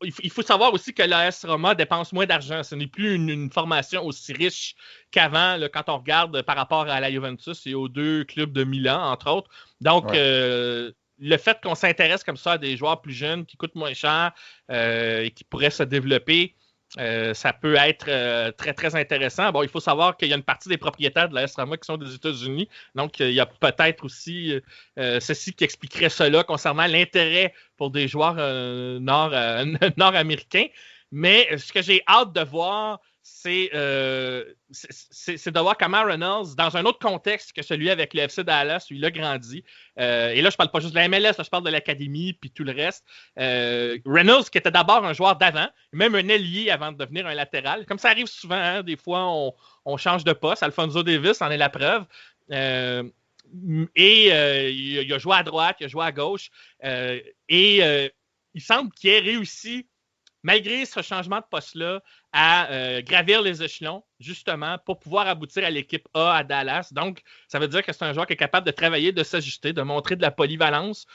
Il faut savoir aussi que l'AS Roma dépense moins d'argent. Ce n'est plus une formation aussi riche qu'avant, là, quand on regarde par rapport à la Juventus et aux deux clubs de Milan, entre autres. Donc, le fait qu'on s'intéresse comme ça à des joueurs plus jeunes qui coûtent moins cher et qui pourraient se développer, ça peut être très, très intéressant. Bon, il faut savoir qu'il y a une partie des propriétaires de l'AS Roma qui sont des États-Unis. Donc, il y a peut-être aussi ceci qui expliquerait cela concernant l'intérêt pour des joueurs nord-américains. Mais ce que j'ai hâte de voir, c'est de voir comment Reynolds, dans un autre contexte que celui avec le FC Dallas, où il a grandi, et là, je parle pas juste de la MLS, là, je parle de l'académie puis tout le reste. Reynolds, qui était d'abord un joueur d'avant, même un ailier avant de devenir un latéral. Comme ça arrive souvent, hein, des fois, on change de poste. Alphonso Davies en est la preuve. Il a joué à droite, il a joué à gauche. Il semble qu'il ait réussi malgré ce changement de poste-là, à gravir les échelons, justement, pour pouvoir aboutir à l'équipe A à Dallas. Donc, ça veut dire que c'est un joueur qui est capable de travailler, de s'ajuster, de montrer de la polyvalence.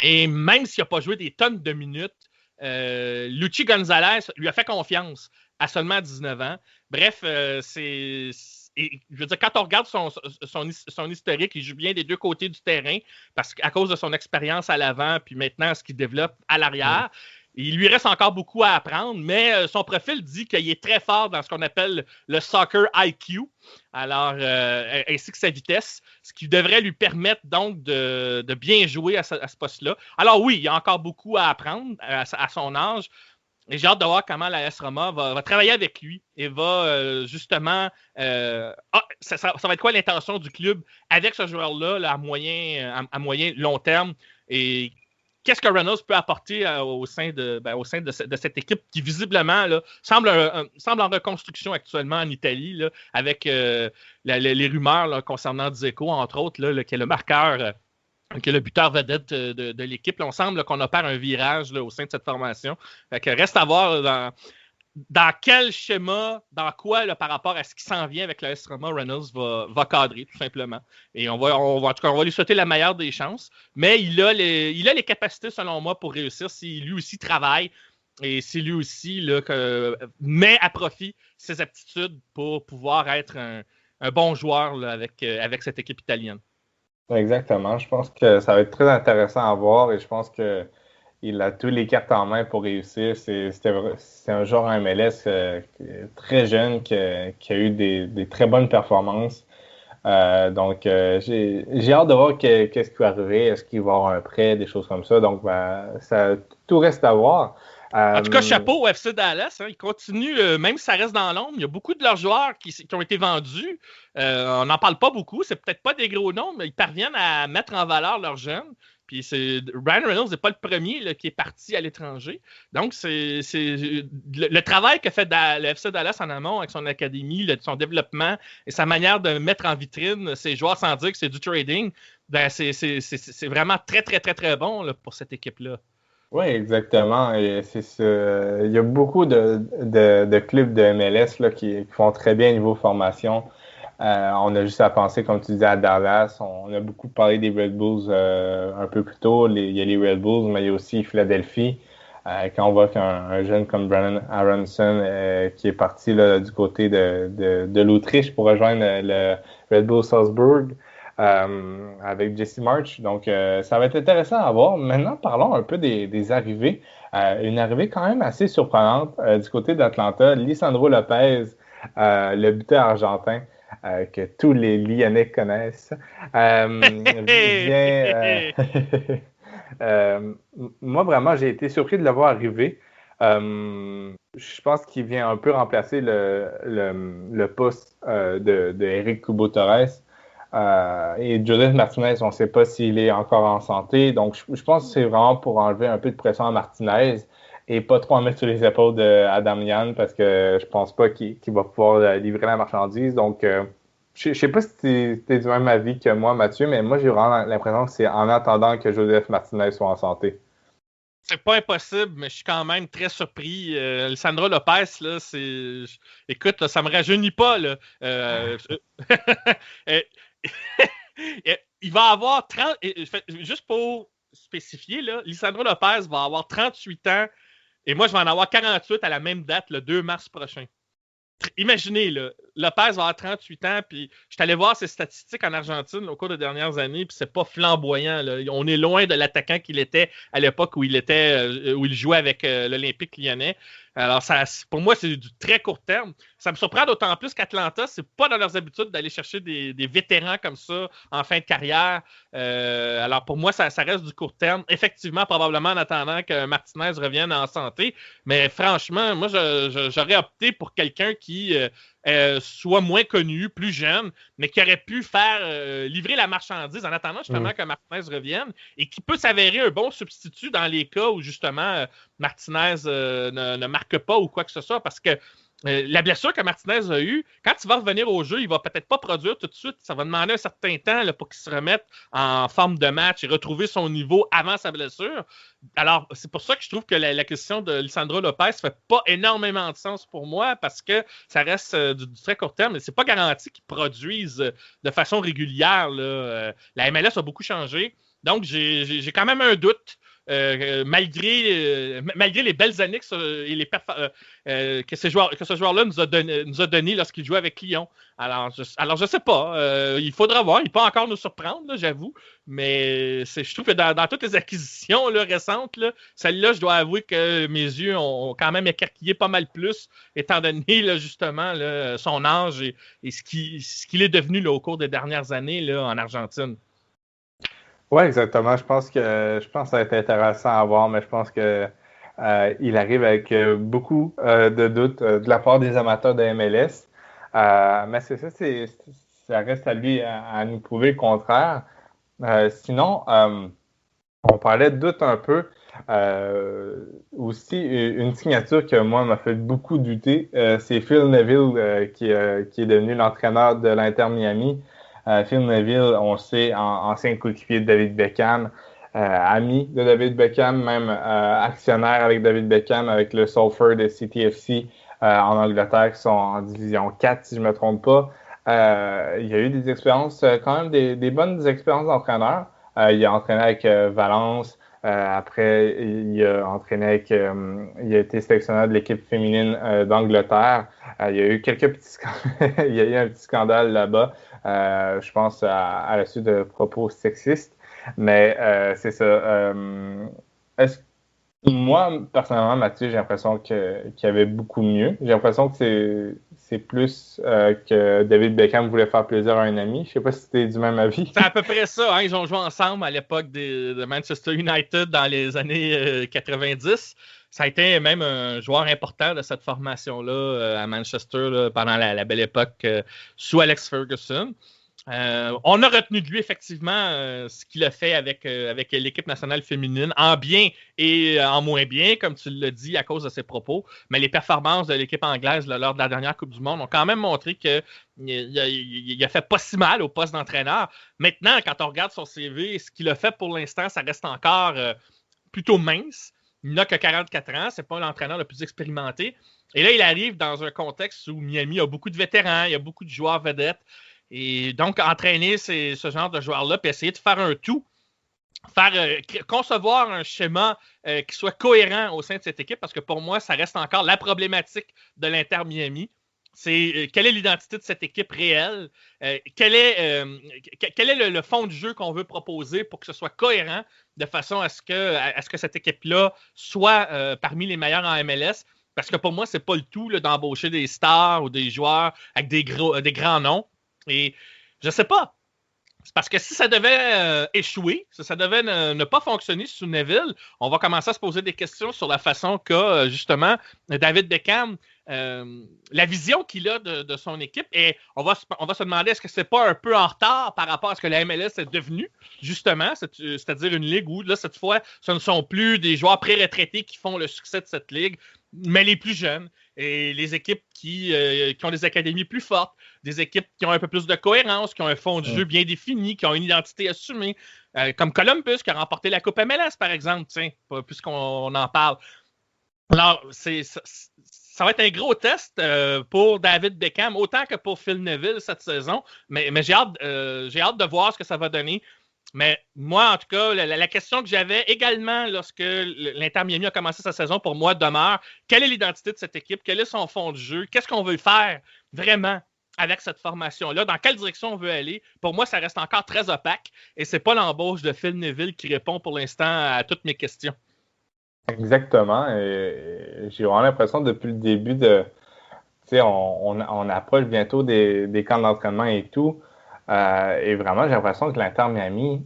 Et même s'il n'a pas joué des tonnes de minutes, Luchi Gonzalez lui a fait confiance à seulement 19 ans. Bref, je veux dire, quand on regarde son historique, il joue bien des deux côtés du terrain parce qu'à cause de son expérience à l'avant, puis maintenant ce qu'il développe à l'arrière. Il lui reste encore beaucoup à apprendre, mais son profil dit qu'il est très fort dans ce qu'on appelle le soccer IQ, alors ainsi que sa vitesse, ce qui devrait lui permettre donc de bien jouer à ce poste-là. Alors oui, il y a encore beaucoup à apprendre à son âge, et j'ai hâte de voir comment la AS Roma va travailler avec lui et va justement... ça va être quoi l'intention du club avec ce joueur-là là, à moyen long terme, et qu'est-ce que Reynolds peut apporter au sein de cette équipe qui, visiblement, là, semble en reconstruction actuellement en Italie, là, avec les rumeurs là, concernant Dzeko, entre autres, là, qui est le marqueur, qui est le buteur vedette de l'équipe. Là, on semble là, qu'on opère un virage là, au sein de cette formation. Fait que reste à voir dans quel schéma, dans quoi, là, par rapport à ce qui s'en vient avec la AS Roma, Reynolds va cadrer, tout simplement. Et en tout cas, on va lui souhaiter la meilleure des chances. Mais il a les capacités, selon moi, pour réussir si lui aussi travaille et si lui aussi là, met à profit ses aptitudes pour pouvoir être un bon joueur là, avec cette équipe italienne. Exactement. Je pense que ça va être très intéressant à voir et je pense que il a tous les cartes en main pour réussir. C'est un joueur en MLS très jeune qui a eu des très bonnes performances. Donc, j'ai hâte de voir qu'est-ce qui va arriver. Est-ce qu'il va y avoir un prêt, des choses comme ça. Donc, tout reste à voir. En tout cas, chapeau au FC Dallas. Hein, ils continuent, même si ça reste dans l'ombre. Il y a beaucoup de leurs joueurs qui ont été vendus. On n'en parle pas beaucoup. C'est peut-être pas des gros noms, mais ils parviennent à mettre en valeur leurs jeunes. Puis Ryan Reynolds n'est pas le premier là, qui est parti à l'étranger. Donc, c'est le travail que fait le FC Dallas en amont avec son académie, son développement et sa manière de mettre en vitrine ses joueurs sans dire que c'est du trading. C'est vraiment très, très, très, très bon là, pour cette équipe-là. Oui, exactement. Et il y a beaucoup de clubs de MLS là, qui font très bien au niveau formation. On a juste à penser, comme tu disais, à Dallas. On a beaucoup parlé des Red Bulls un peu plus tôt. Il y a les Red Bulls, mais il y a aussi Philadelphie. Quand on voit qu'un jeune comme Brandon Aronson qui est parti là, du côté de l'Autriche pour rejoindre le Red Bull Salzburg avec Jesse March. Donc, ça va être intéressant à voir. Maintenant, parlons un peu des arrivées. Une arrivée quand même assez surprenante du côté d'Atlanta. Lisandro Lopez, le buteur argentin. Que tous les Lyonnais connaissent. Moi, vraiment, j'ai été surpris de le voir arriver. Je pense qu'il vient un peu remplacer le poste de Eric Cubo-Torres. Et Joseph Martinez, on ne sait pas s'il est encore en santé. Donc, je pense que c'est vraiment pour enlever un peu de pression à Martinez et pas trop en mettre sur les épaules d'Adam Yan parce que je pense pas qu'il va pouvoir livrer la marchandise. Donc, je sais pas si tu es du même avis que moi, Mathieu, mais moi, j'ai vraiment l'impression que c'est en attendant que Joseph Martinez soit en santé. C'est pas impossible, mais je suis quand même très surpris. Lisandro Lopez, là, écoute, là, ça me rajeunit pas, là. Il va avoir 30... Juste pour spécifier, là, Lisandro Lopez va avoir 38 ans et moi, je vais en avoir 48 à la même date, le 2 mars prochain. Imaginez, là, Lopez va avoir 38 ans, puis je suis allé voir ses statistiques en Argentine au cours des dernières années, puis c'est pas flamboyant. Là. On est loin de l'attaquant qu'il était à l'époque où il jouait avec l'Olympique Lyonnais. Alors, pour moi, c'est du très court terme. Ça me surprend d'autant plus qu'Atlanta, c'est pas dans leurs habitudes d'aller chercher des vétérans comme ça en fin de carrière. Alors, pour moi, ça reste du court terme. Effectivement, probablement en attendant que Martinez revienne en santé. Mais franchement, moi, j'aurais opté pour quelqu'un qui soit moins connu, plus jeune, mais qui aurait pu faire livrer la marchandise en attendant justement que Martinez revienne et qui peut s'avérer un bon substitut dans les cas où justement Martinez ne marque pas ou quoi que ce soit, parce que la blessure que Martinez a eue, quand il va revenir au jeu, il va peut-être pas produire tout de suite. Ça va demander un certain temps là, pour qu'il se remette en forme de match et retrouver son niveau avant sa blessure. Alors, c'est pour ça que je trouve que la question de Lisandro Lopez fait pas énormément de sens pour moi parce que ça reste du très court terme. Mais c'est pas garanti qu'ils produisent de façon régulière. La MLS a beaucoup changé. Donc, j'ai quand même un doute. Malgré les belles années que ce joueur-là nous a donné lorsqu'il jouait avec Lyon. Alors, je sais pas. Il faudra voir. Il peut encore nous surprendre, là, j'avoue. Mais je trouve que dans toutes les acquisitions là, récentes, là, celle-là, je dois avouer que mes yeux ont quand même écarquillé pas mal plus, étant donné là, justement là, son âge et ce qu'il est devenu là, au cours des dernières années là, en Argentine. Oui, exactement. Je pense que ça va être intéressant à voir, mais je pense que il arrive avec beaucoup de doutes de la part des amateurs de MLS. Mais c'est ça, ça reste à lui à nous prouver le contraire. Sinon, on parlait de doute un peu. Aussi, une signature que moi m'a fait beaucoup douter, c'est Phil Neville qui est devenu l'entraîneur de l'Inter Miami. Phil Neville, on le sait, ancien coéquipier de David Beckham, ami de David Beckham, même actionnaire avec David Beckham, avec le Salford et CTFC en Angleterre, qui sont en division 4, si je ne me trompe pas. Il y a eu des expériences, quand même des bonnes expériences d'entraîneur. Il a entraîné avec Valence. Après, il a entraîné avec, il a été sélectionneur de l'équipe féminine d'Angleterre. Il y a eu quelques petits il y a eu un petit scandale là-bas. Je pense à la suite de propos sexistes. Mais c'est ça. Moi, personnellement, Mathieu, j'ai l'impression qu'il y avait beaucoup mieux. J'ai l'impression que c'est plus que David Beckham voulait faire plaisir à un ami. Je sais pas si tu es du même avis. C'est à peu près ça. Hein? Ils ont joué ensemble à l'époque de Manchester United dans les années 90. Ça a été même un joueur important de cette formation-là à Manchester là, pendant la belle époque sous Alex Ferguson. On a retenu de lui effectivement ce qu'il a fait avec l'équipe nationale féminine, en bien et en moins bien, comme tu l'as dit, à cause de ses propos. Mais les performances de l'équipe anglaise là, lors de la dernière Coupe du Monde ont quand même montré qu'il a fait pas si mal au poste d'entraîneur. Maintenant, quand on regarde son CV, ce qu'il a fait pour l'instant, ça reste encore plutôt mince. Il n'a que 44 ans, c'est pas l'entraîneur le plus expérimenté. Et là, il arrive dans un contexte où Miami a beaucoup de vétérans, il y a beaucoup de joueurs vedettes. Et donc, entraîner ce genre de joueurs-là, puis essayer de faire un tout, concevoir un schéma qui soit cohérent au sein de cette équipe, parce que pour moi, ça reste encore la problématique de l'Inter Miami. C'est quelle est l'identité de cette équipe réelle? Quel est le fond de jeu qu'on veut proposer pour que ce soit cohérent de façon à ce que cette équipe-là soit parmi les meilleurs en MLS? Parce que pour moi, c'est pas le tout là, d'embaucher des stars ou des joueurs avec des grands noms. Et je sais pas. C'est parce que si ça devait échouer, si ça devait ne pas fonctionner sous Neville, on va commencer à se poser des questions sur la façon qu'a justement David Beckham, la vision qu'il a de son équipe. Et on va se demander est-ce que c'est pas un peu en retard par rapport à ce que la MLS est devenue, justement, c'est-à-dire une ligue où là, cette fois, ce ne sont plus des joueurs pré-retraités qui font le succès de cette ligue, mais les plus jeunes et les équipes qui ont des académies plus fortes, des équipes qui ont un peu plus de cohérence, qui ont un fond de jeu bien défini, qui ont une identité assumée, comme Columbus qui a remporté la Coupe MLS, par exemple, tiens, puisqu'on en parle. Alors, ça va être un gros test pour David Beckham, autant que pour Phil Neville cette saison, mais j'ai hâte de voir ce que ça va donner. Mais moi, en tout cas, la question que j'avais également lorsque l'Inter Miami a commencé sa saison, pour moi, demeure quelle est l'identité de cette équipe? Quel est son fond de jeu? Qu'est-ce qu'on veut faire vraiment avec cette formation-là? Dans quelle direction on veut aller? Pour moi, ça reste encore très opaque et c'est pas l'embauche de Phil Neville qui répond pour l'instant à toutes mes questions. Exactement. Et j'ai vraiment l'impression depuis le début tu sais, on approche bientôt des camps d'entraînement et tout. Et vraiment, j'ai l'impression que l'Inter Miami,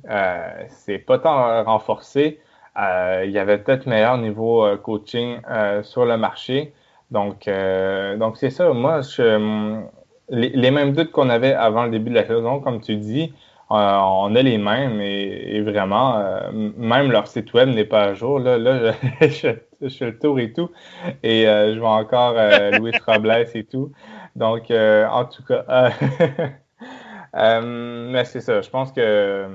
c'est pas tant renforcé. Il y avait peut-être meilleur niveau coaching sur le marché. Donc c'est ça. Moi, les mêmes doutes qu'on avait avant le début de la saison, comme tu dis, on a les mêmes et vraiment, même leur site web n'est pas à jour. Là je fais le tour et tout. Et je vois encore Luis Robles et tout. Donc, en tout cas, mais c'est ça. Je pense que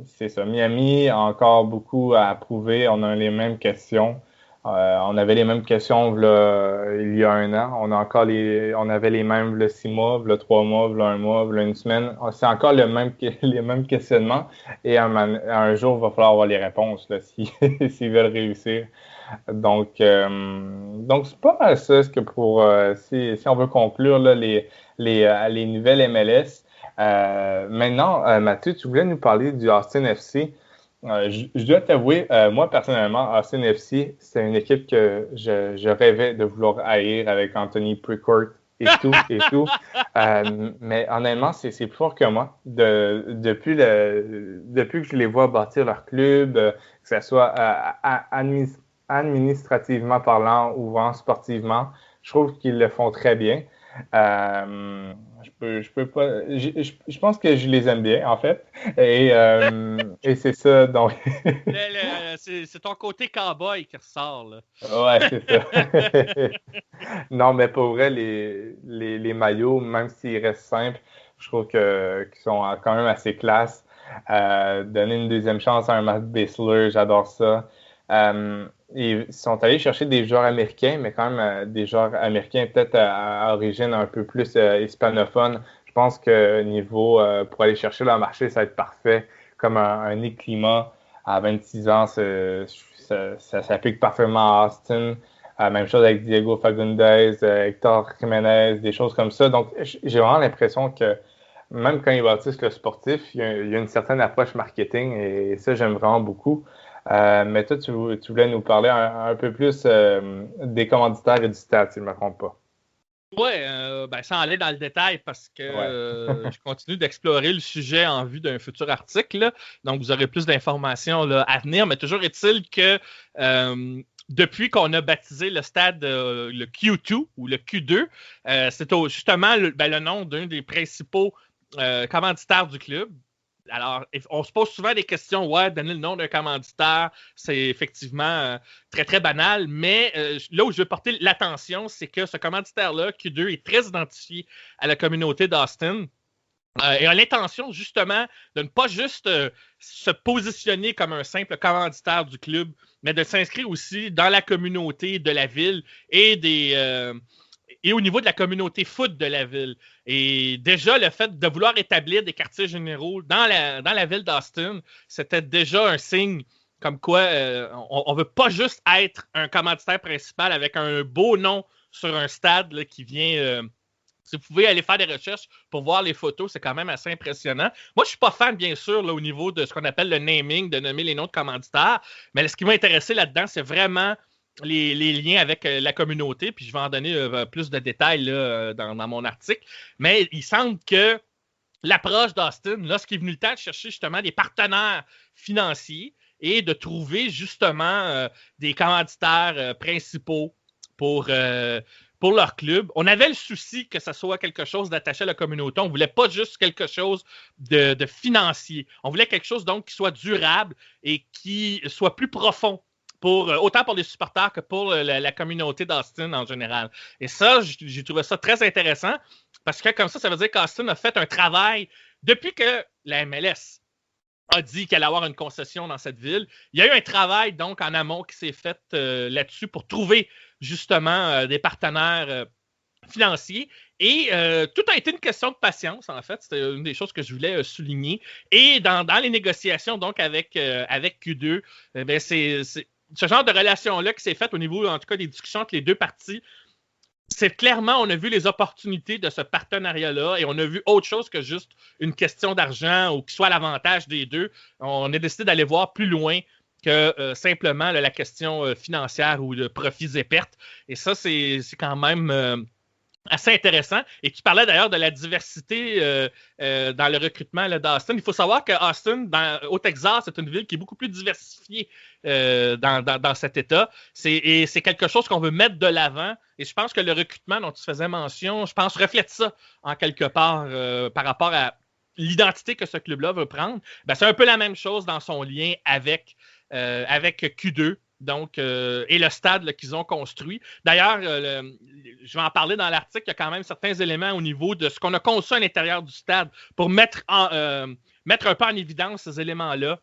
c'est ça. Miami a encore beaucoup à prouver. On a les mêmes questions. On avait les mêmes questions il y a un an. On avait les mêmes 6 mois, 3 mois, un mois, une semaine. C'est encore les mêmes questionnements. Et un jour, il va falloir avoir les réponses là, s'ils veulent réussir. Donc c'est pas mal ça. Ce que si on veut conclure là, les nouvelles MLS. Maintenant, Mathieu, tu voulais nous parler du Austin FC. Je dois t'avouer, moi personnellement, Austin FC, c'est une équipe que je rêvais de vouloir haïr avec Anthony Precourt et tout et tout. Mais honnêtement, c'est plus fort que moi. Depuis que je les vois bâtir leur club, que ce soit administrativement parlant ou vraiment sportivement, je trouve qu'ils le font très bien. Je peux pas. Je pense que je les aime bien, en fait. Et c'est ça. Donc. C'est ton côté cowboy qui ressort, là. Ouais, c'est ça. Non, mais pour vrai, les maillots, même s'ils restent simples, je trouve qu'ils sont quand même assez classe. Donner une deuxième chance à un Matt Bisler, j'adore ça. Ils sont allés chercher des joueurs américains, mais quand même des joueurs américains peut-être à origine un peu plus hispanophone. Je pense que niveau pour aller chercher leur marché, ça va être parfait. Comme un Nick Klima à 26 ans, ça s'applique parfaitement à Austin. Même chose avec Diego Fagundes, Hector Jiménez, des choses comme ça. Donc, j'ai vraiment l'impression que même quand ils bâtissent le sportif, il y a une certaine approche marketing et ça, j'aime vraiment beaucoup. Mais toi, tu voulais nous parler un peu plus des commanditaires et du stade, si je ne me trompe pas. Oui, sans aller dans le détail parce que je continue d'explorer le sujet en vue d'un futur article. Là. Donc, vous aurez plus d'informations là, à venir. Mais toujours est-il que depuis qu'on a baptisé le stade le Q2 ou le Q2, c'est justement le nom d'un des principaux commanditaires du club. Alors, on se pose souvent des questions. Ouais, donner le nom d'un commanditaire, c'est effectivement très, très banal. Mais là où je veux porter l'attention, c'est que ce commanditaire-là, Q2, est très identifié à la communauté d'Austin. Et a l'intention, justement, de ne pas juste se positionner comme un simple commanditaire du club, mais de s'inscrire aussi dans la communauté de la ville et au niveau de la communauté foot de la ville. Et déjà, le fait de vouloir établir des quartiers généraux dans la ville d'Austin, c'était déjà un signe comme quoi on ne veut pas juste être un commanditaire principal avec un beau nom sur un stade là, qui vient... si vous pouvez aller faire des recherches pour voir les photos, c'est quand même assez impressionnant. Moi, je ne suis pas fan, bien sûr, là, au niveau de ce qu'on appelle le naming, de nommer les noms de commanditaires, mais ce qui m'a intéressé là-dedans, c'est vraiment les liens avec la communauté, puis je vais en donner plus de détails là, dans mon article. Mais il semble que l'approche d'Austin, lorsqu'il est venu le temps de chercher justement des partenaires financiers et de trouver justement des commanditaires principaux pour leur club. On avait le souci que ce soit quelque chose d'attaché à la communauté. On ne voulait pas juste quelque chose de financier. On voulait quelque chose donc qui soit durable et qui soit plus profond. Autant pour les supporters que pour la communauté d'Austin en général. Et ça, j'ai trouvé ça très intéressant parce que comme ça veut dire qu'Austin a fait un travail depuis que la MLS a dit qu'elle allait avoir une concession dans cette ville. Il y a eu un travail donc en amont qui s'est fait là-dessus pour trouver justement des partenaires financiers. Et tout a été une question de patience, en fait. C'était une des choses que je voulais souligner. Et dans les négociations donc avec Q2, c'est ce genre de relation-là qui s'est faite au niveau, en tout cas, des discussions entre les deux parties. C'est clairement, on a vu les opportunités de ce partenariat-là et on a vu autre chose que juste une question d'argent ou qui soit l'avantage des deux. On a décidé d'aller voir plus loin que simplement la question financière ou de profits et pertes. Et ça, c'est quand même assez intéressant. Et tu parlais d'ailleurs de la diversité dans le recrutement d'Austin. Il faut savoir que Austin, au Texas, c'est une ville qui est beaucoup plus diversifiée dans cet État. Et c'est quelque chose qu'on veut mettre de l'avant. Et je pense que le recrutement dont tu faisais mention, je pense, reflète ça en quelque part par rapport à l'identité que ce club-là veut prendre. C'est un peu la même chose dans son lien avec Q2. Donc, et le stade là, qu'ils ont construit. D'ailleurs, je vais en parler dans l'article, il y a quand même certains éléments au niveau de ce qu'on a conçu à l'intérieur du stade pour mettre un peu en évidence ces éléments-là.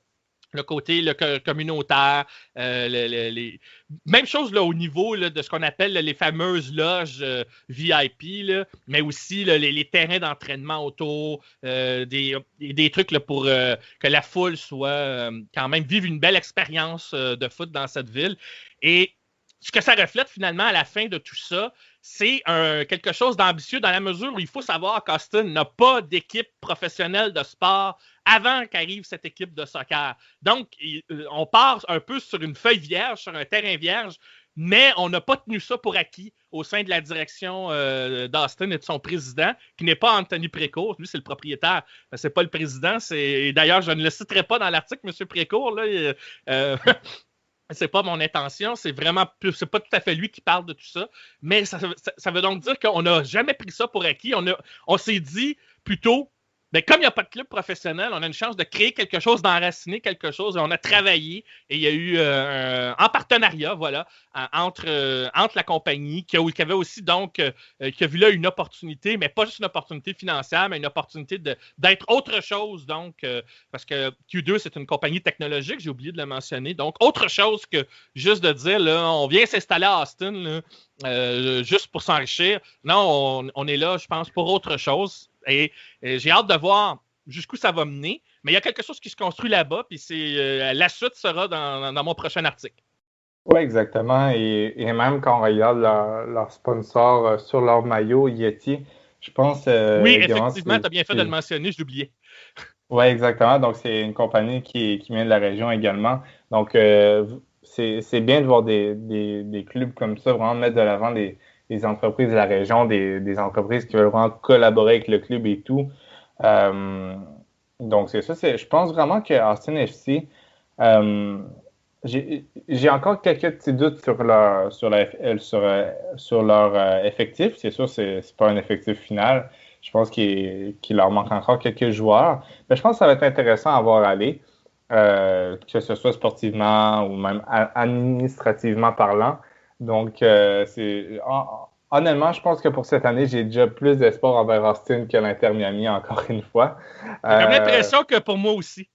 Le côté communautaire, même chose là, au niveau là, de ce qu'on appelle là, les fameuses loges VIP, là, mais aussi là, les terrains d'entraînement autour, des trucs là, pour que la foule soit quand même vive une belle expérience de foot dans cette ville. Et ce que ça reflète finalement à la fin de tout ça, c'est quelque chose d'ambitieux dans la mesure où il faut savoir qu'Austin n'a pas d'équipe professionnelle de sport avant qu'arrive cette équipe de soccer. Donc, on part un peu sur une feuille vierge, sur un terrain vierge, mais on n'a pas tenu ça pour acquis au sein de la direction d'Austin et de son président, qui n'est pas Anthony Précourt. Lui, c'est le propriétaire. C'est pas le président. D'ailleurs, je ne le citerai pas dans l'article, M. Précourt. Là, c'est pas mon intention, c'est pas tout à fait lui qui parle de tout ça, mais ça veut donc dire qu'on n'a jamais pris ça pour acquis. On s'est dit plutôt, ben, comme il n'y a pas de club professionnel, on a une chance de créer quelque chose, d'enraciner quelque chose, et on a travaillé, et il y a eu en partenariat, voilà, entre la compagnie, qui avait aussi donc, qui a vu là une opportunité, mais pas juste une opportunité financière, mais une opportunité d'être autre chose, donc, parce que Q2, c'est une compagnie technologique, j'ai oublié de le mentionner, donc autre chose que juste de dire, là, on vient s'installer à Austin, là, juste pour s'enrichir. Non, on est là, je pense, pour autre chose. Et j'ai hâte de voir jusqu'où ça va mener. Mais il y a quelque chose qui se construit là-bas, puis la suite sera dans mon prochain article. Oui, exactement. Et même quand on regarde leur sponsor sur leur maillot, Yeti, je pense... oui, effectivement, tu as bien fait de le mentionner, je l'oubliais. Oui, exactement. Donc, c'est une compagnie qui vient de la région également. Donc, c'est bien de voir des clubs comme ça vraiment mettre de l'avant des entreprises de la région, des entreprises qui veulent vraiment collaborer avec le club et tout. Donc, c'est ça. Je pense vraiment que Austin FC, j'ai encore quelques petits doutes sur leur effectif. C'est sûr, c'est pas un effectif final. Je pense qu'il leur manque encore quelques joueurs. Mais je pense que ça va être intéressant à voir aller, que ce soit sportivement ou même administrativement parlant. Donc, honnêtement, je pense que pour cette année, j'ai déjà plus d'espoir envers Austin que l'Inter Miami, encore une fois. J'ai comme l'impression que pour moi aussi.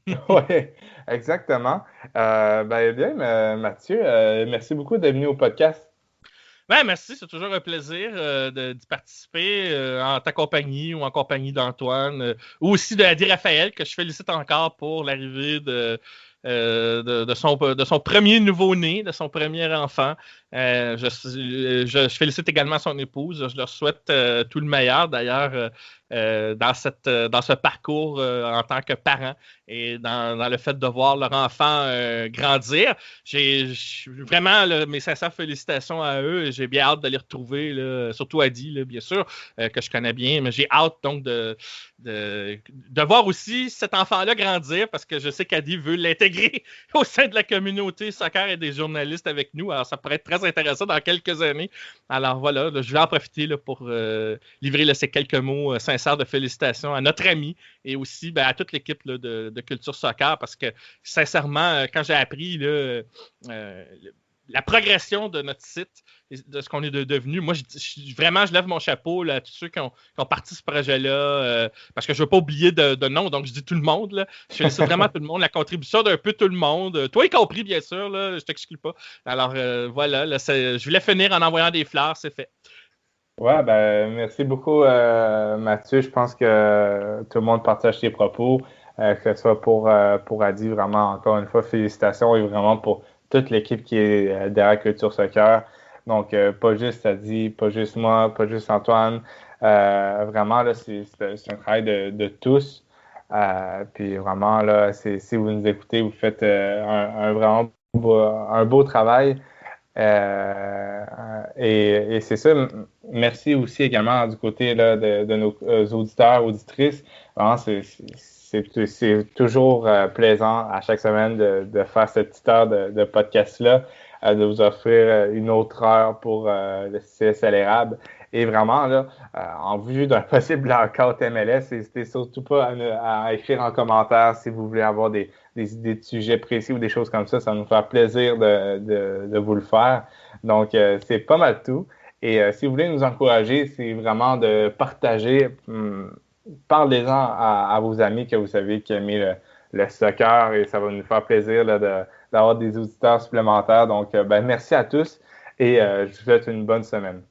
Oui, exactement. Bien, Mathieu, merci beaucoup d'être venu au podcast. Ben, merci, c'est toujours un plaisir d'y participer en ta compagnie ou en compagnie d'Antoine, ou aussi de Adi Raphaël, que je félicite encore pour l'arrivée de son premier nouveau-né, de son premier enfant. Je félicite également son épouse. Je leur souhaite tout le meilleur, d'ailleurs, dans ce parcours en tant que parent et dans le fait de voir leur enfant grandir. Vraiment mes sincères félicitations à eux. J'ai bien hâte de les retrouver, là, surtout Adi, là, bien sûr, que je connais bien, mais j'ai hâte donc de voir aussi cet enfant-là grandir, parce que je sais qu'Adi veut l'intégrer au sein de la communauté soccer et des journalistes avec nous. Alors, ça pourrait être très intéressant dans quelques années. Alors voilà, là, je vais en profiter là, pour livrer là, ces quelques mots sincères de félicitations à notre ami et aussi à toute l'équipe là, de Culture Soccer, parce que sincèrement, quand j'ai appris la progression de notre site, de ce qu'on est devenu, moi, vraiment, je lève mon chapeau là, à tous ceux qui ont parti ce projet-là, parce que je ne veux pas oublier de nom, donc je dis tout le monde. Là. Je félicite vraiment tout le monde, la contribution d'un peu tout le monde, toi y compris, bien sûr, là, je t'exclus pas. Alors, voilà, là, je voulais finir en envoyant des fleurs, c'est fait. Ouais, merci beaucoup, Mathieu. Je pense que tout le monde partage tes propos, que ce soit pour Adi, vraiment, encore une fois, félicitations, et vraiment pour toute l'équipe qui est derrière Culture Soccer. Donc, pas juste Adi, pas juste moi, pas juste Antoine. Vraiment, là, c'est un travail de tous. Puis vraiment, là, si vous nous écoutez, vous faites un vraiment beau travail. Et c'est ça. Merci aussi également du côté là, de nos auditeurs, auditrices. Vraiment, c'est toujours plaisant à chaque semaine de faire cette petite heure de podcast-là. de vous offrir une autre heure pour le CSL érable. Et vraiment, là, en vue d'un possible lockout MLS, n'hésitez surtout pas à écrire en commentaire si vous voulez avoir des idées de sujets précis ou des choses comme ça. Ça va nous faire plaisir de vous le faire. Donc, c'est pas mal tout. Et si vous voulez nous encourager, c'est vraiment de partager. Parlez-en à vos amis que vous savez qui aiment le soccer et ça va nous faire plaisir là, d'avoir des auditeurs supplémentaires. Donc, merci à tous et je vous souhaite une bonne semaine.